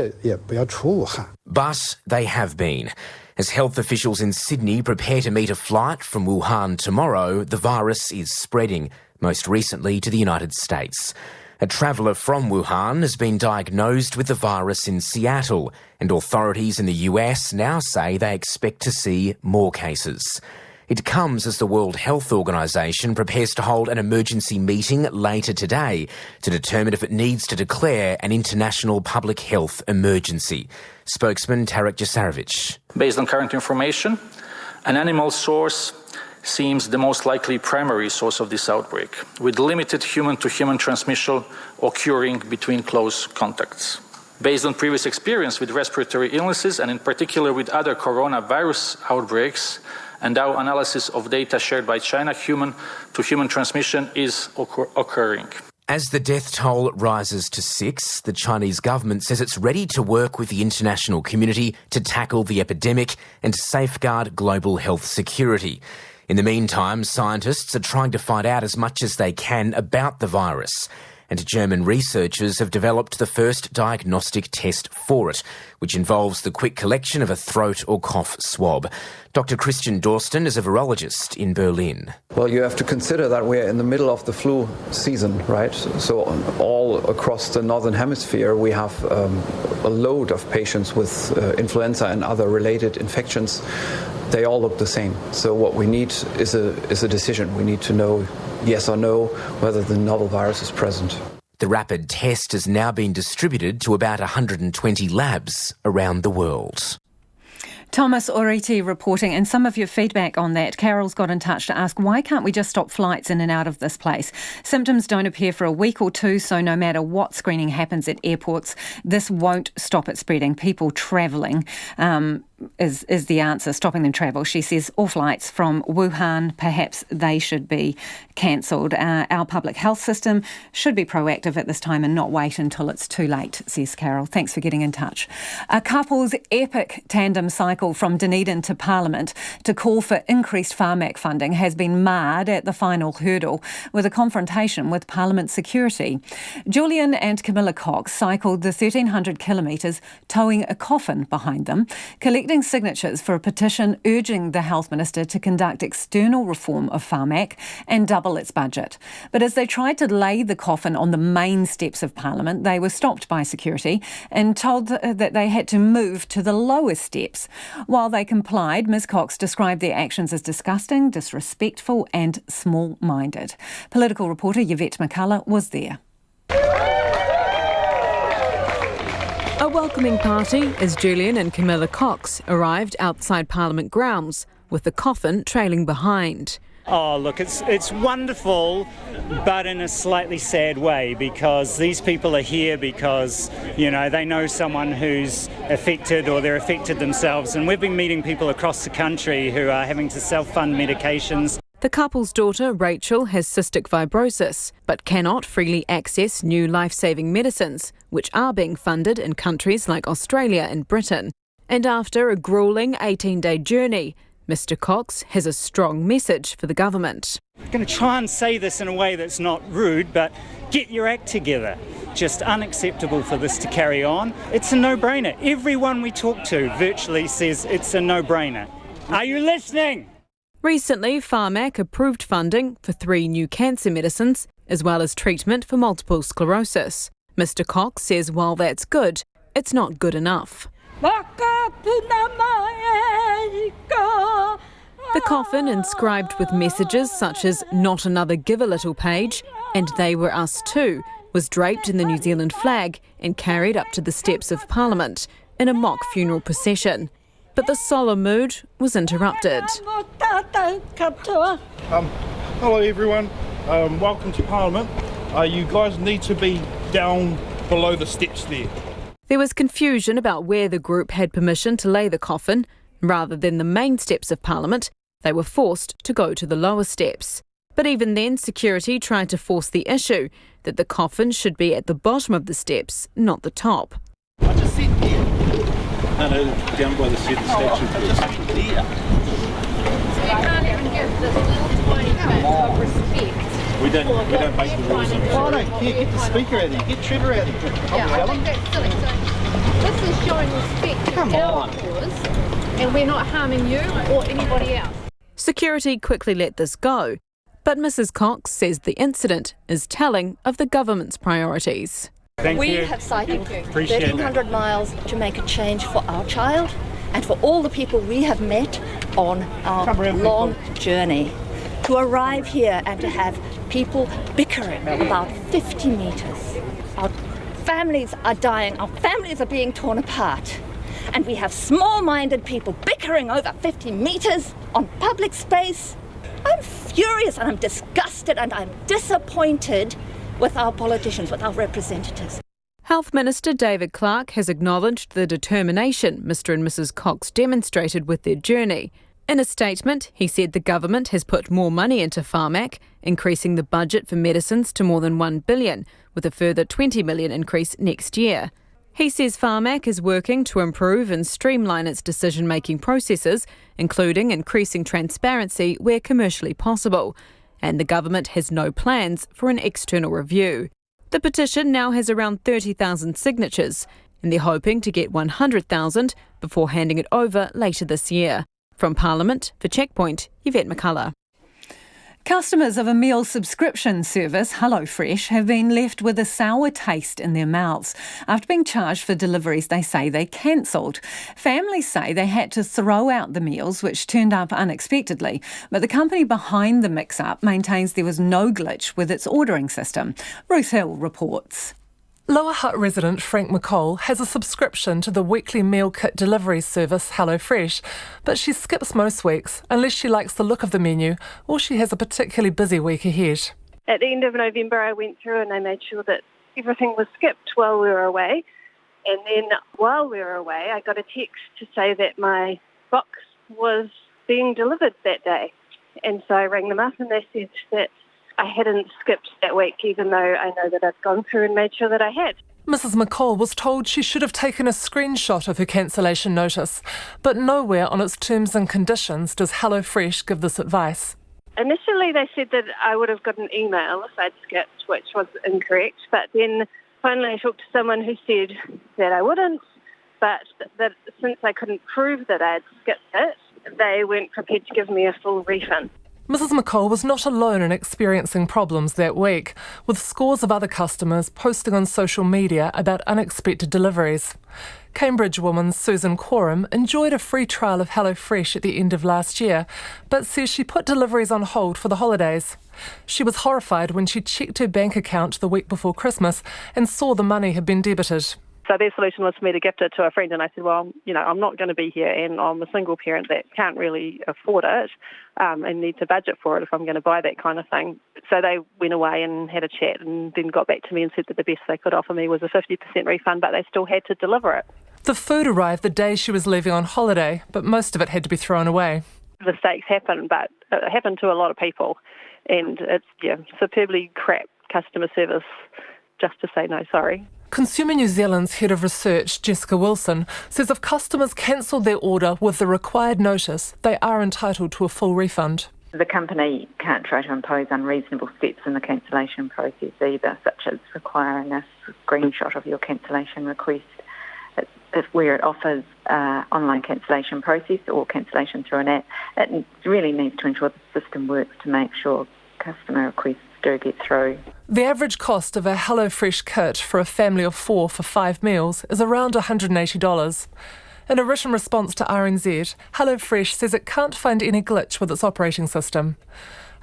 But they have been. As health officials in Sydney prepare to meet a flight from Wuhan tomorrow, the virus is spreading, most recently to the United States. A traveller from Wuhan has been diagnosed with the virus in Seattle, and authorities in the US now say they expect to see more cases. It comes as the World Health Organization prepares to hold an emergency meeting later today to determine if it needs to declare an international public health emergency. Spokesman Tarek Jasarevic. Based on current information, an animal source seems the most likely primary source of this outbreak, with limited human-to-human transmission occurring between close contacts. Based on previous experience with respiratory illnesses, and in particular with other coronavirus outbreaks, and our analysis of data shared by China, human-to-human transmission is occurring. As the death toll rises to 6, the Chinese government says it's ready to work with the international community to tackle the epidemic and safeguard global health security. In the meantime, scientists are trying to find out as much as they can about the virus. And German researchers have developed the first diagnostic test for it, which involves the quick collection of a throat or cough swab. Dr. Christian Dorsten is a virologist in Berlin. Well, you have to consider that we're in the middle of the flu season, right? So all across the northern hemisphere, we have a load of patients with influenza and other related infections. They all look the same. So what we need is a decision. We need to know, yes or no, whether the novel virus is present. The rapid test has now been distributed to about 120 labs around the world. Thomas Oriti reporting, and some of your feedback on that. Carol's got in touch to ask, why can't we just stop flights in and out of this place? Symptoms don't appear for a week or two, so no matter what screening happens at airports, this won't stop it spreading. People travelling is the answer, stopping them travel. She says all flights from Wuhan, perhaps they should be cancelled. Our public health system should be proactive at this time and not wait until it's too late, says Carol. Thanks for getting in touch. A couple's epic tandem cycle from Dunedin to Parliament to call for increased PHARMAC funding has been marred at the final hurdle with a confrontation with Parliament security. Julian and Camilla Cox cycled the 1,300 kilometres towing a coffin behind them, collecting signatures for a petition urging the Health Minister to conduct external reform of PHARMAC and double its budget. But as they tried to lay the coffin on the main steps of Parliament, they were stopped by security and told that they had to move to the lower steps. While they complied, Ms Cox described their actions as disgusting, disrespectful and small-minded. Political reporter Yvette McCullough was there. A welcoming party as Julian and Camilla Cox arrived outside Parliament grounds, with the coffin trailing behind. Oh, look, it's wonderful, but in a slightly sad way, because these people are here because, they know someone who's affected or they're affected themselves. And we've been meeting people across the country who are having to self-fund medications. The couple's daughter, Rachel, has cystic fibrosis, but cannot freely access new life-saving medicines, which are being funded in countries like Australia and Britain. And after a gruelling 18-day journey, Mr Cox has a strong message for the government. I'm going to try and say this in a way that's not rude, but get your act together. Just unacceptable for this to carry on. It's a no-brainer. Everyone we talk to virtually says it's a no-brainer. Are you listening? Recently, PHARMAC approved funding for 3 new cancer medicines, as well as treatment for multiple sclerosis. Mr Cox says while that's good, it's not good enough. The coffin, inscribed with messages such as "Not another give a little page" and "They were us too," was draped in the New Zealand flag and carried up to the steps of Parliament in a mock funeral procession. But the solemn mood was interrupted. Hello everyone, welcome to Parliament. You guys need to be down below the steps there. There was confusion about where the group had permission to lay the coffin. Rather than the main steps of Parliament, they were forced to go to the lower steps. But even then, security tried to force the issue that the coffin should be at the bottom of the steps, not the top. I just sit there. No, down by the statue. I just sit there. So you can't even give this little tiny bit of respect. We don't make the rules. I don't care. Get the speaker out of here. Get Trevor out of here. Yeah, I think that's silly. So this is showing respect to our cause, and we're not harming you or anybody else. Security quickly let this go, but Mrs Cox says the incident is telling of the government's priorities. We have cycled 1,300 miles to make a change for our child and for all the people we have met on our long journey. To arrive here and to have people bickering about 50 metres. Our families are dying, our families are being torn apart. And we have small-minded people bickering over 50 metres on public space. I'm furious and I'm disgusted and I'm disappointed with our politicians, with our representatives. Health Minister David Clark has acknowledged the determination Mr and Mrs Cox demonstrated with their journey. In a statement, he said the government has put more money into PHARMAC, increasing the budget for medicines to more than $1 billion, with a further $20 million increase next year. He says PHARMAC is working to improve and streamline its decision-making processes, including increasing transparency where commercially possible, and the government has no plans for an external review. The petition now has around 30,000 signatures, and they're hoping to get 100,000 before handing it over later this year. From Parliament, for Checkpoint, Yvette McCullough. Customers of a meal subscription service, HelloFresh, have been left with a sour taste in their mouths after being charged for deliveries they say they cancelled. Families say they had to throw out the meals, which turned up unexpectedly, but the company behind the mix-up maintains there was no glitch with its ordering system. Ruth Hill reports. Lower Hutt resident Frank McCall has a subscription to the weekly meal kit delivery service HelloFresh, but she skips most weeks unless she likes the look of the menu or she has a particularly busy week ahead. At the end of November, I went through and I made sure that everything was skipped while we were away. And then while we were away, I got a text to say that my box was being delivered that day. And so I rang them up and they said that I hadn't skipped that week, even though I know that I'd gone through and made sure that I had. Mrs McCall was told she should have taken a screenshot of her cancellation notice, but nowhere on its terms and conditions does HelloFresh give this advice. Initially, they said that I would have got an email if I'd skipped, which was incorrect. But then finally I talked to someone who said that I wouldn't, but that since I couldn't prove that I had skipped it, they weren't prepared to give me a full refund. Mrs McCall was not alone in experiencing problems that week, with scores of other customers posting on social media about unexpected deliveries. Cambridge woman Susan Quorum enjoyed a free trial of HelloFresh at the end of last year, but says she put deliveries on hold for the holidays. She was horrified when she checked her bank account the week before Christmas and saw the money had been debited. So their solution was for me to gift it to a friend, and I said, well, I'm not going to be here and I'm a single parent that can't really afford it and need to budget for it if I'm going to buy that kind of thing. So they went away and had a chat and then got back to me and said that the best they could offer me was a 50% refund, but they still had to deliver it. The food arrived the day she was leaving on holiday, but most of it had to be thrown away. Mistakes happen, but it happened to a lot of people, and it's superbly crap customer service just to say no sorry. Consumer New Zealand's head of research, Jessica Wilson, says if customers cancel their order with the required notice, they are entitled to a full refund. The company can't try to impose unreasonable steps in the cancellation process either, such as requiring a screenshot of your cancellation request. Where it offers online cancellation process or cancellation through an app, it really needs to ensure the system works to make sure customer requests do get through. The average cost of a HelloFresh kit for a family of 4 for 5 meals is around $180. In a written response to RNZ, HelloFresh says it can't find any glitch with its operating system.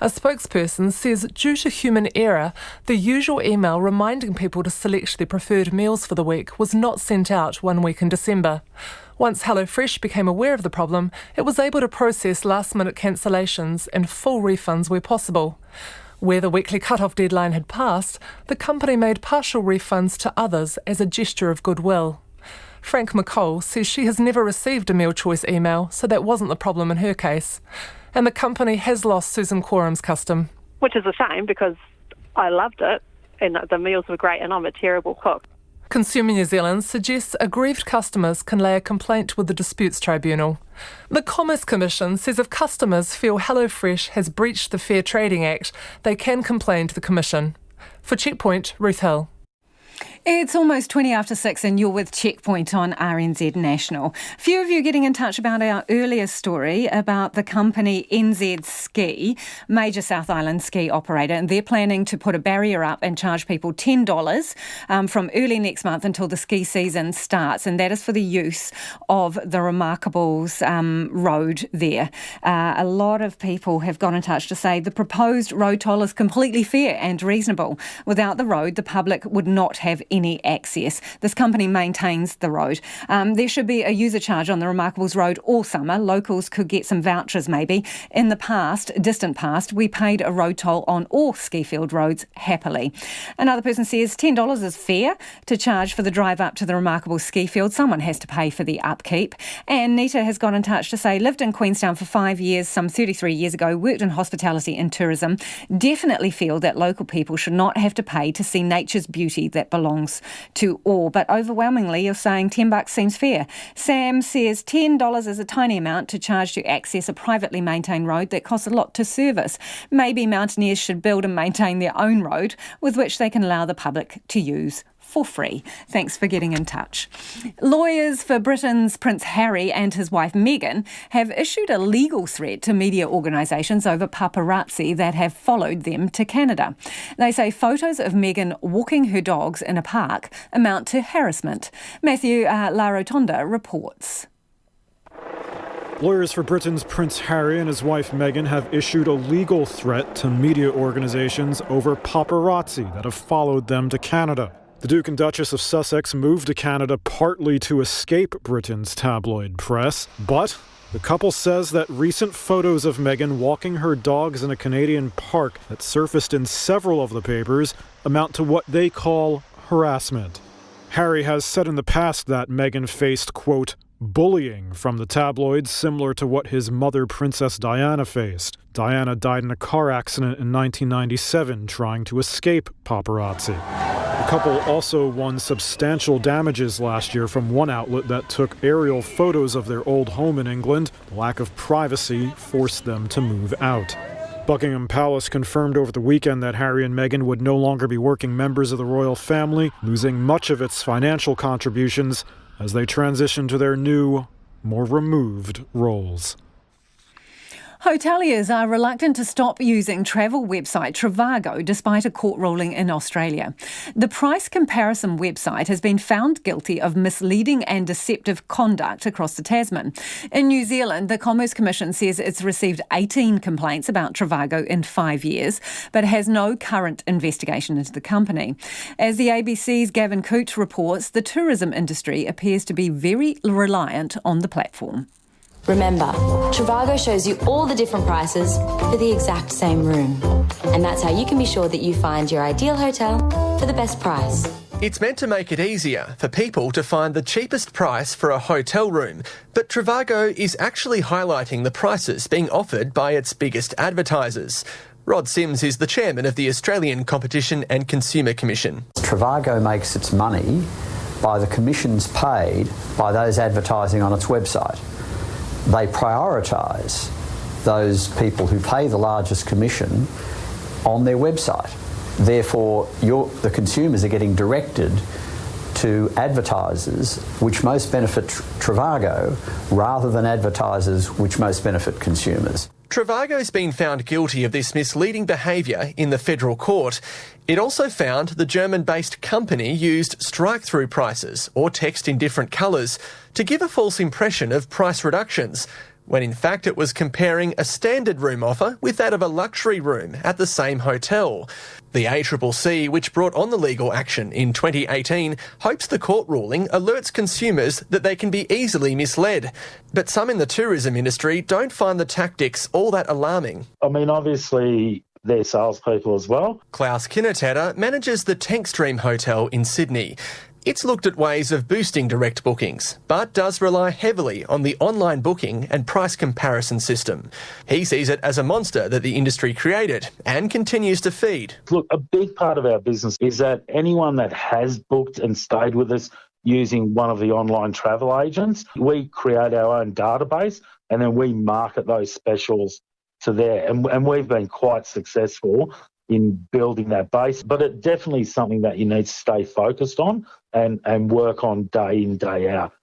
A spokesperson says due to human error, the usual email reminding people to select their preferred meals for the week was not sent out 1 week in December. Once HelloFresh became aware of the problem, it was able to process last-minute cancellations and full refunds where possible. Where the weekly cut-off deadline had passed, the company made partial refunds to others as a gesture of goodwill. Frank McCall says she has never received a meal choice email, so that wasn't the problem in her case. And the company has lost Susan Quorum's custom. Which is a shame because I loved it and the meals were great and I'm a terrible cook. Consumer New Zealand suggests aggrieved customers can lay a complaint with the Disputes Tribunal. The Commerce Commission says if customers feel HelloFresh has breached the Fair Trading Act, they can complain to the Commission. For Checkpoint, Ruth Hill. It's almost 20 after 6 and you're with Checkpoint on RNZ National. A few of you getting in touch about our earlier story about the company NZ Ski, major South Island ski operator, and they're planning to put a barrier up and charge people $10 from early next month until the ski season starts, and that is for the use of the Remarkables road there. A lot of people have got in touch to say the proposed road toll is completely fair and reasonable. Without the road, the public would not have any access. This company maintains the road. There should be a user charge on the Remarkables road all summer. Locals could get some vouchers maybe. In the past, distant past, we paid a road toll on all ski field roads happily. Another person says $10 is fair to charge for the drive up to the Remarkables ski field. Someone has to pay for the upkeep. And Nita has got in touch to say, lived in Queenstown for 5 years, some 33 years ago, worked in hospitality and tourism. Definitely feel that local people should not have to pay to see nature's beauty that belongs to all, but overwhelmingly you're saying $10 seems fair. Sam says $10 is a tiny amount to charge to access a privately maintained road that costs a lot to service. Maybe mountaineers should build and maintain their own road with which they can allow the public to use for free. Thanks for getting in touch. Lawyers for Britain's Prince Harry and his wife Meghan have issued a legal threat to media organisations over paparazzi that have followed them to Canada. They say photos of Meghan walking her dogs in a park amount to harassment. Matthew Larotonda reports. Lawyers for Britain's Prince Harry and his wife Meghan have issued a legal threat to media organisations over paparazzi that have followed them to Canada. The Duke and Duchess of Sussex moved to Canada partly to escape Britain's tabloid press, but the couple says that recent photos of Meghan walking her dogs in a Canadian park that surfaced in several of the papers amount to what they call harassment. Harry has said in the past that Meghan faced, quote, bullying from the tabloids similar to what his mother, Princess Diana, faced. Diana died in a car accident in 1997 trying to escape paparazzi. The couple also won substantial damages last year from one outlet that took aerial photos of their old home in England. The lack of privacy forced them to move out. Buckingham Palace confirmed over the weekend that Harry and Meghan would no longer be working members of the royal family, losing much of its financial contributions as they transition to their new, more removed roles. Hoteliers are reluctant to stop using travel website Trivago despite a court ruling in Australia. The price comparison website has been found guilty of misleading and deceptive conduct across the Tasman. In New Zealand, the Commerce Commission says it's received 18 complaints about Trivago in 5 years, but has no current investigation into the company. As the ABC's Gavin Coote reports, the tourism industry appears to be very reliant on the platform. Remember, Trivago shows you all the different prices for the exact same room. And that's how you can be sure that you find your ideal hotel for the best price. It's meant to make it easier for people to find the cheapest price for a hotel room, but Trivago is actually highlighting the prices being offered by its biggest advertisers. Rod Sims is the chairman of the Australian Competition and Consumer Commission. Trivago makes its money by the commissions paid by those advertising on its website. They prioritise those people who pay the largest commission on their website. Therefore, the consumers are getting directed to advertisers which most benefit Trivago rather than advertisers which most benefit consumers. Trivago's been found guilty of this misleading behaviour in the federal court. It also found the German-based company used strike-through prices or text in different colours to give a false impression of price reductions, when in fact it was comparing a standard room offer with that of a luxury room at the same hotel. The ACCC, which brought on the legal action in 2018, hopes the court ruling alerts consumers that they can be easily misled. But some in the tourism industry don't find the tactics all that alarming. I mean, obviously, they're salespeople as well. Klaus Kinnertatter manages the Tankstream Hotel in Sydney. It's looked at ways of boosting direct bookings, but does rely heavily on the online booking and price comparison system. He sees it as a monster that the industry created and continues to feed. Look, a big part of our business is that anyone that has booked and stayed with us using one of the online travel agents, we create our own database and then we market those specials to there. And we've been quite successful in building that base, but it definitely is something that you need to stay focused on and work on day in, day out.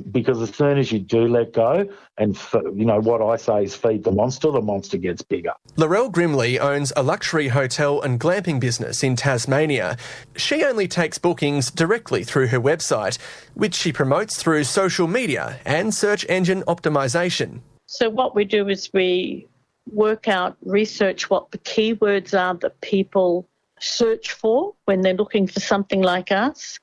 Because as soon as you do let go and, what I say is feed the monster gets bigger. Laurel Grimley owns a luxury hotel and glamping business in Tasmania. She only takes bookings directly through her website, which she promotes through social media and search engine optimisation. So what we do is we research what the keywords are that people search for when they're looking for something like us,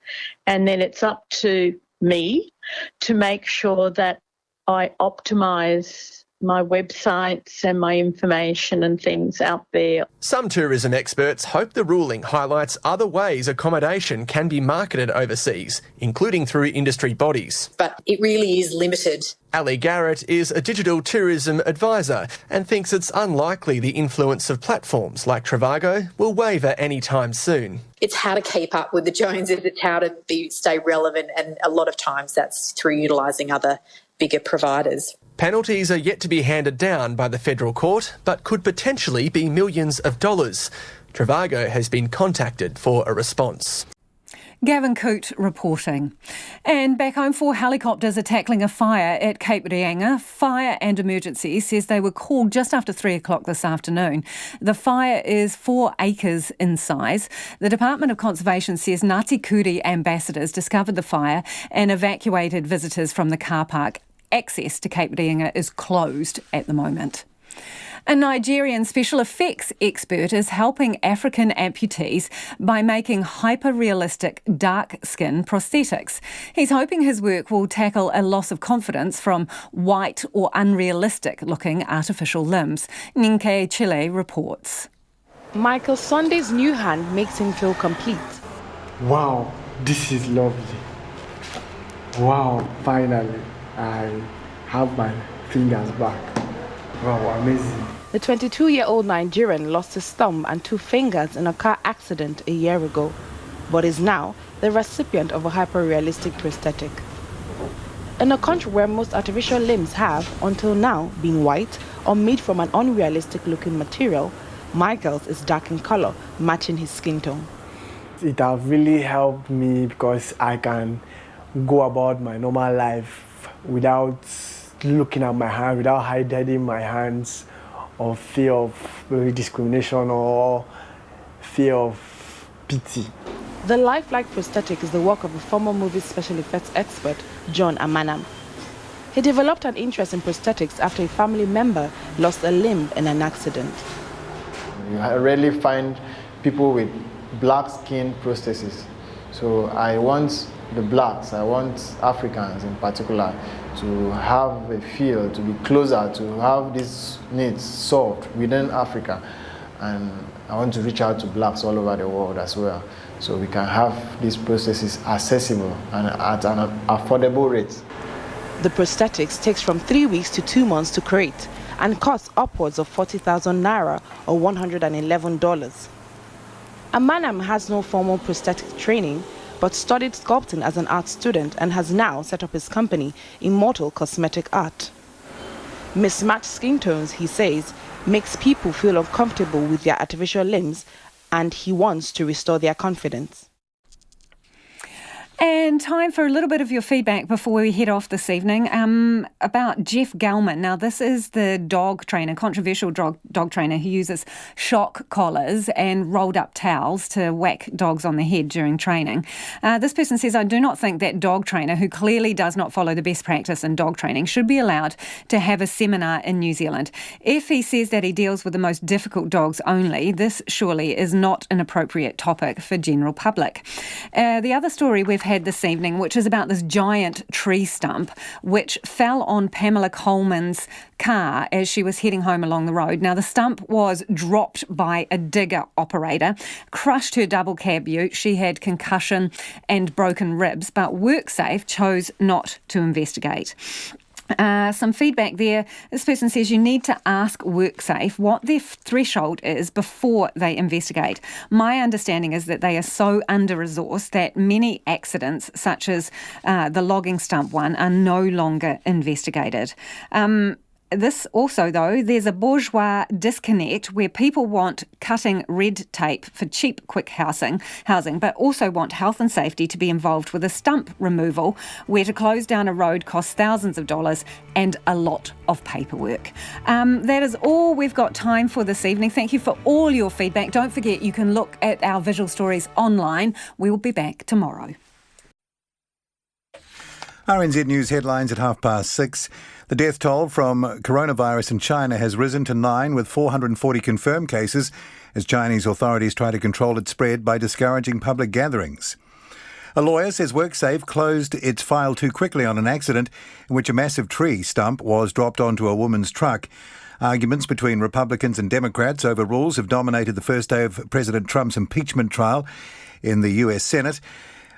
and then it's up to me to make sure that I optimise my websites and my information and things out there. Some tourism experts hope the ruling highlights other ways accommodation can be marketed overseas, including through industry bodies. But it really is limited. Ali Garrett is a digital tourism advisor and thinks it's unlikely the influence of platforms like Trivago will waver anytime soon. It's how to keep up with the Joneses, it's how to stay relevant, and a lot of times that's through utilising other bigger providers. Penalties are yet to be handed down by the federal court, but could potentially be millions of dollars. Trivago has been contacted for a response. Gavin Coote reporting. And back home, 4 helicopters are tackling a fire at Cape Reinga. Fire and Emergency says they were called just after 3 o'clock this afternoon. The fire is 4 acres in size. The Department of Conservation says Ngāti Kuri ambassadors discovered the fire and evacuated visitors from the car park. Access to Cape Reinga is closed at the moment. A Nigerian special effects expert is helping African amputees by making hyper-realistic dark skin prosthetics. He's hoping his work will tackle a loss of confidence from white or unrealistic-looking artificial limbs. Ninke Chile reports. Michael Sunday's new hand makes him feel complete. Wow, this is lovely. Wow, finally, I have my fingers back. Wow, amazing. The 22-year-old Nigerian lost his thumb and 2 fingers in a car accident a year ago, but is now the recipient of a hyper-realistic prosthetic. In a country where most artificial limbs have, until now, been white or made from an unrealistic-looking material, Michael's is dark in color, matching his skin tone. It has really helped me because I can go about my normal life without looking at my hand, without hiding my hands, or fear of discrimination or fear of pity. The lifelike prosthetic is the work of a former movie special effects expert, John Amanam. He developed an interest in prosthetics after a family member lost a limb in an accident. You rarely find people with black skin prostheses. So I want the blacks, I want Africans in particular, to have a feel, to be closer, to have these needs solved within Africa. And I want to reach out to blacks all over the world as well, so we can have these processes accessible and at an affordable rate. The prosthetics takes from 3 weeks to 2 months to create, and costs upwards of 40,000 naira or $111. Amanam has no formal prosthetic training, but studied sculpting as an art student and has now set up his company, Immortal Cosmetic Art. Mismatched skin tones, he says, makes people feel uncomfortable with their artificial limbs, and he wants to restore their confidence. And time for a little bit of your feedback before we head off this evening about Jeff Gellman. Now, this is the dog trainer, controversial dog trainer who uses shock collars and rolled up towels to whack dogs on the head during training. This person says, I do not think that dog trainer, who clearly does not follow the best practice in dog training, should be allowed to have a seminar in New Zealand. If he says that he deals with the most difficult dogs only, this surely is not an appropriate topic for general public. The other story we've had this evening, which is about this giant tree stump which fell on Pamela Coleman's car as she was heading home along the road. Now, the stump was dropped by a digger operator, crushed her double cab ute. She had concussion and broken ribs, but WorkSafe chose not to investigate. Some feedback there. This person says you need to ask WorkSafe what their threshold is before they investigate. My understanding is that they are so under-resourced that many accidents, such as the logging stump one, are no longer investigated. This also, though, there's a bourgeois disconnect where people want cutting red tape for cheap, quick housing, but also want health and safety to be involved with a stump removal, where to close down a road costs thousands of dollars and a lot of paperwork. That is all we've got time for this evening. Thank you for all your feedback. Don't forget, you can look at our visual stories online. We will be back tomorrow. RNZ News headlines at 6:30. The death toll from coronavirus in China has risen to 9, with 440 confirmed cases, as Chinese authorities try to control its spread by discouraging public gatherings. A lawyer says WorkSafe closed its file too quickly on an accident in which a massive tree stump was dropped onto a woman's truck. Arguments between Republicans and Democrats over rules have dominated the first day of President Trump's impeachment trial in the US Senate.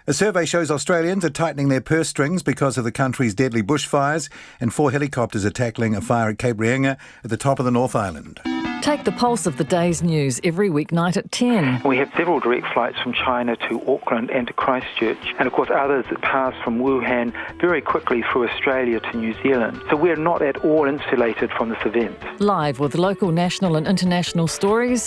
A survey shows Australians are tightening their purse strings because of the country's deadly bushfires, and 4 helicopters are tackling a fire at Cape Reinga at the top of the North Island. Take the pulse of the day's news every weeknight at 10. We have several direct flights from China to Auckland and to Christchurch, and of course others that pass from Wuhan very quickly through Australia to New Zealand. So we're not at all insulated from this event. Live with local, national and international stories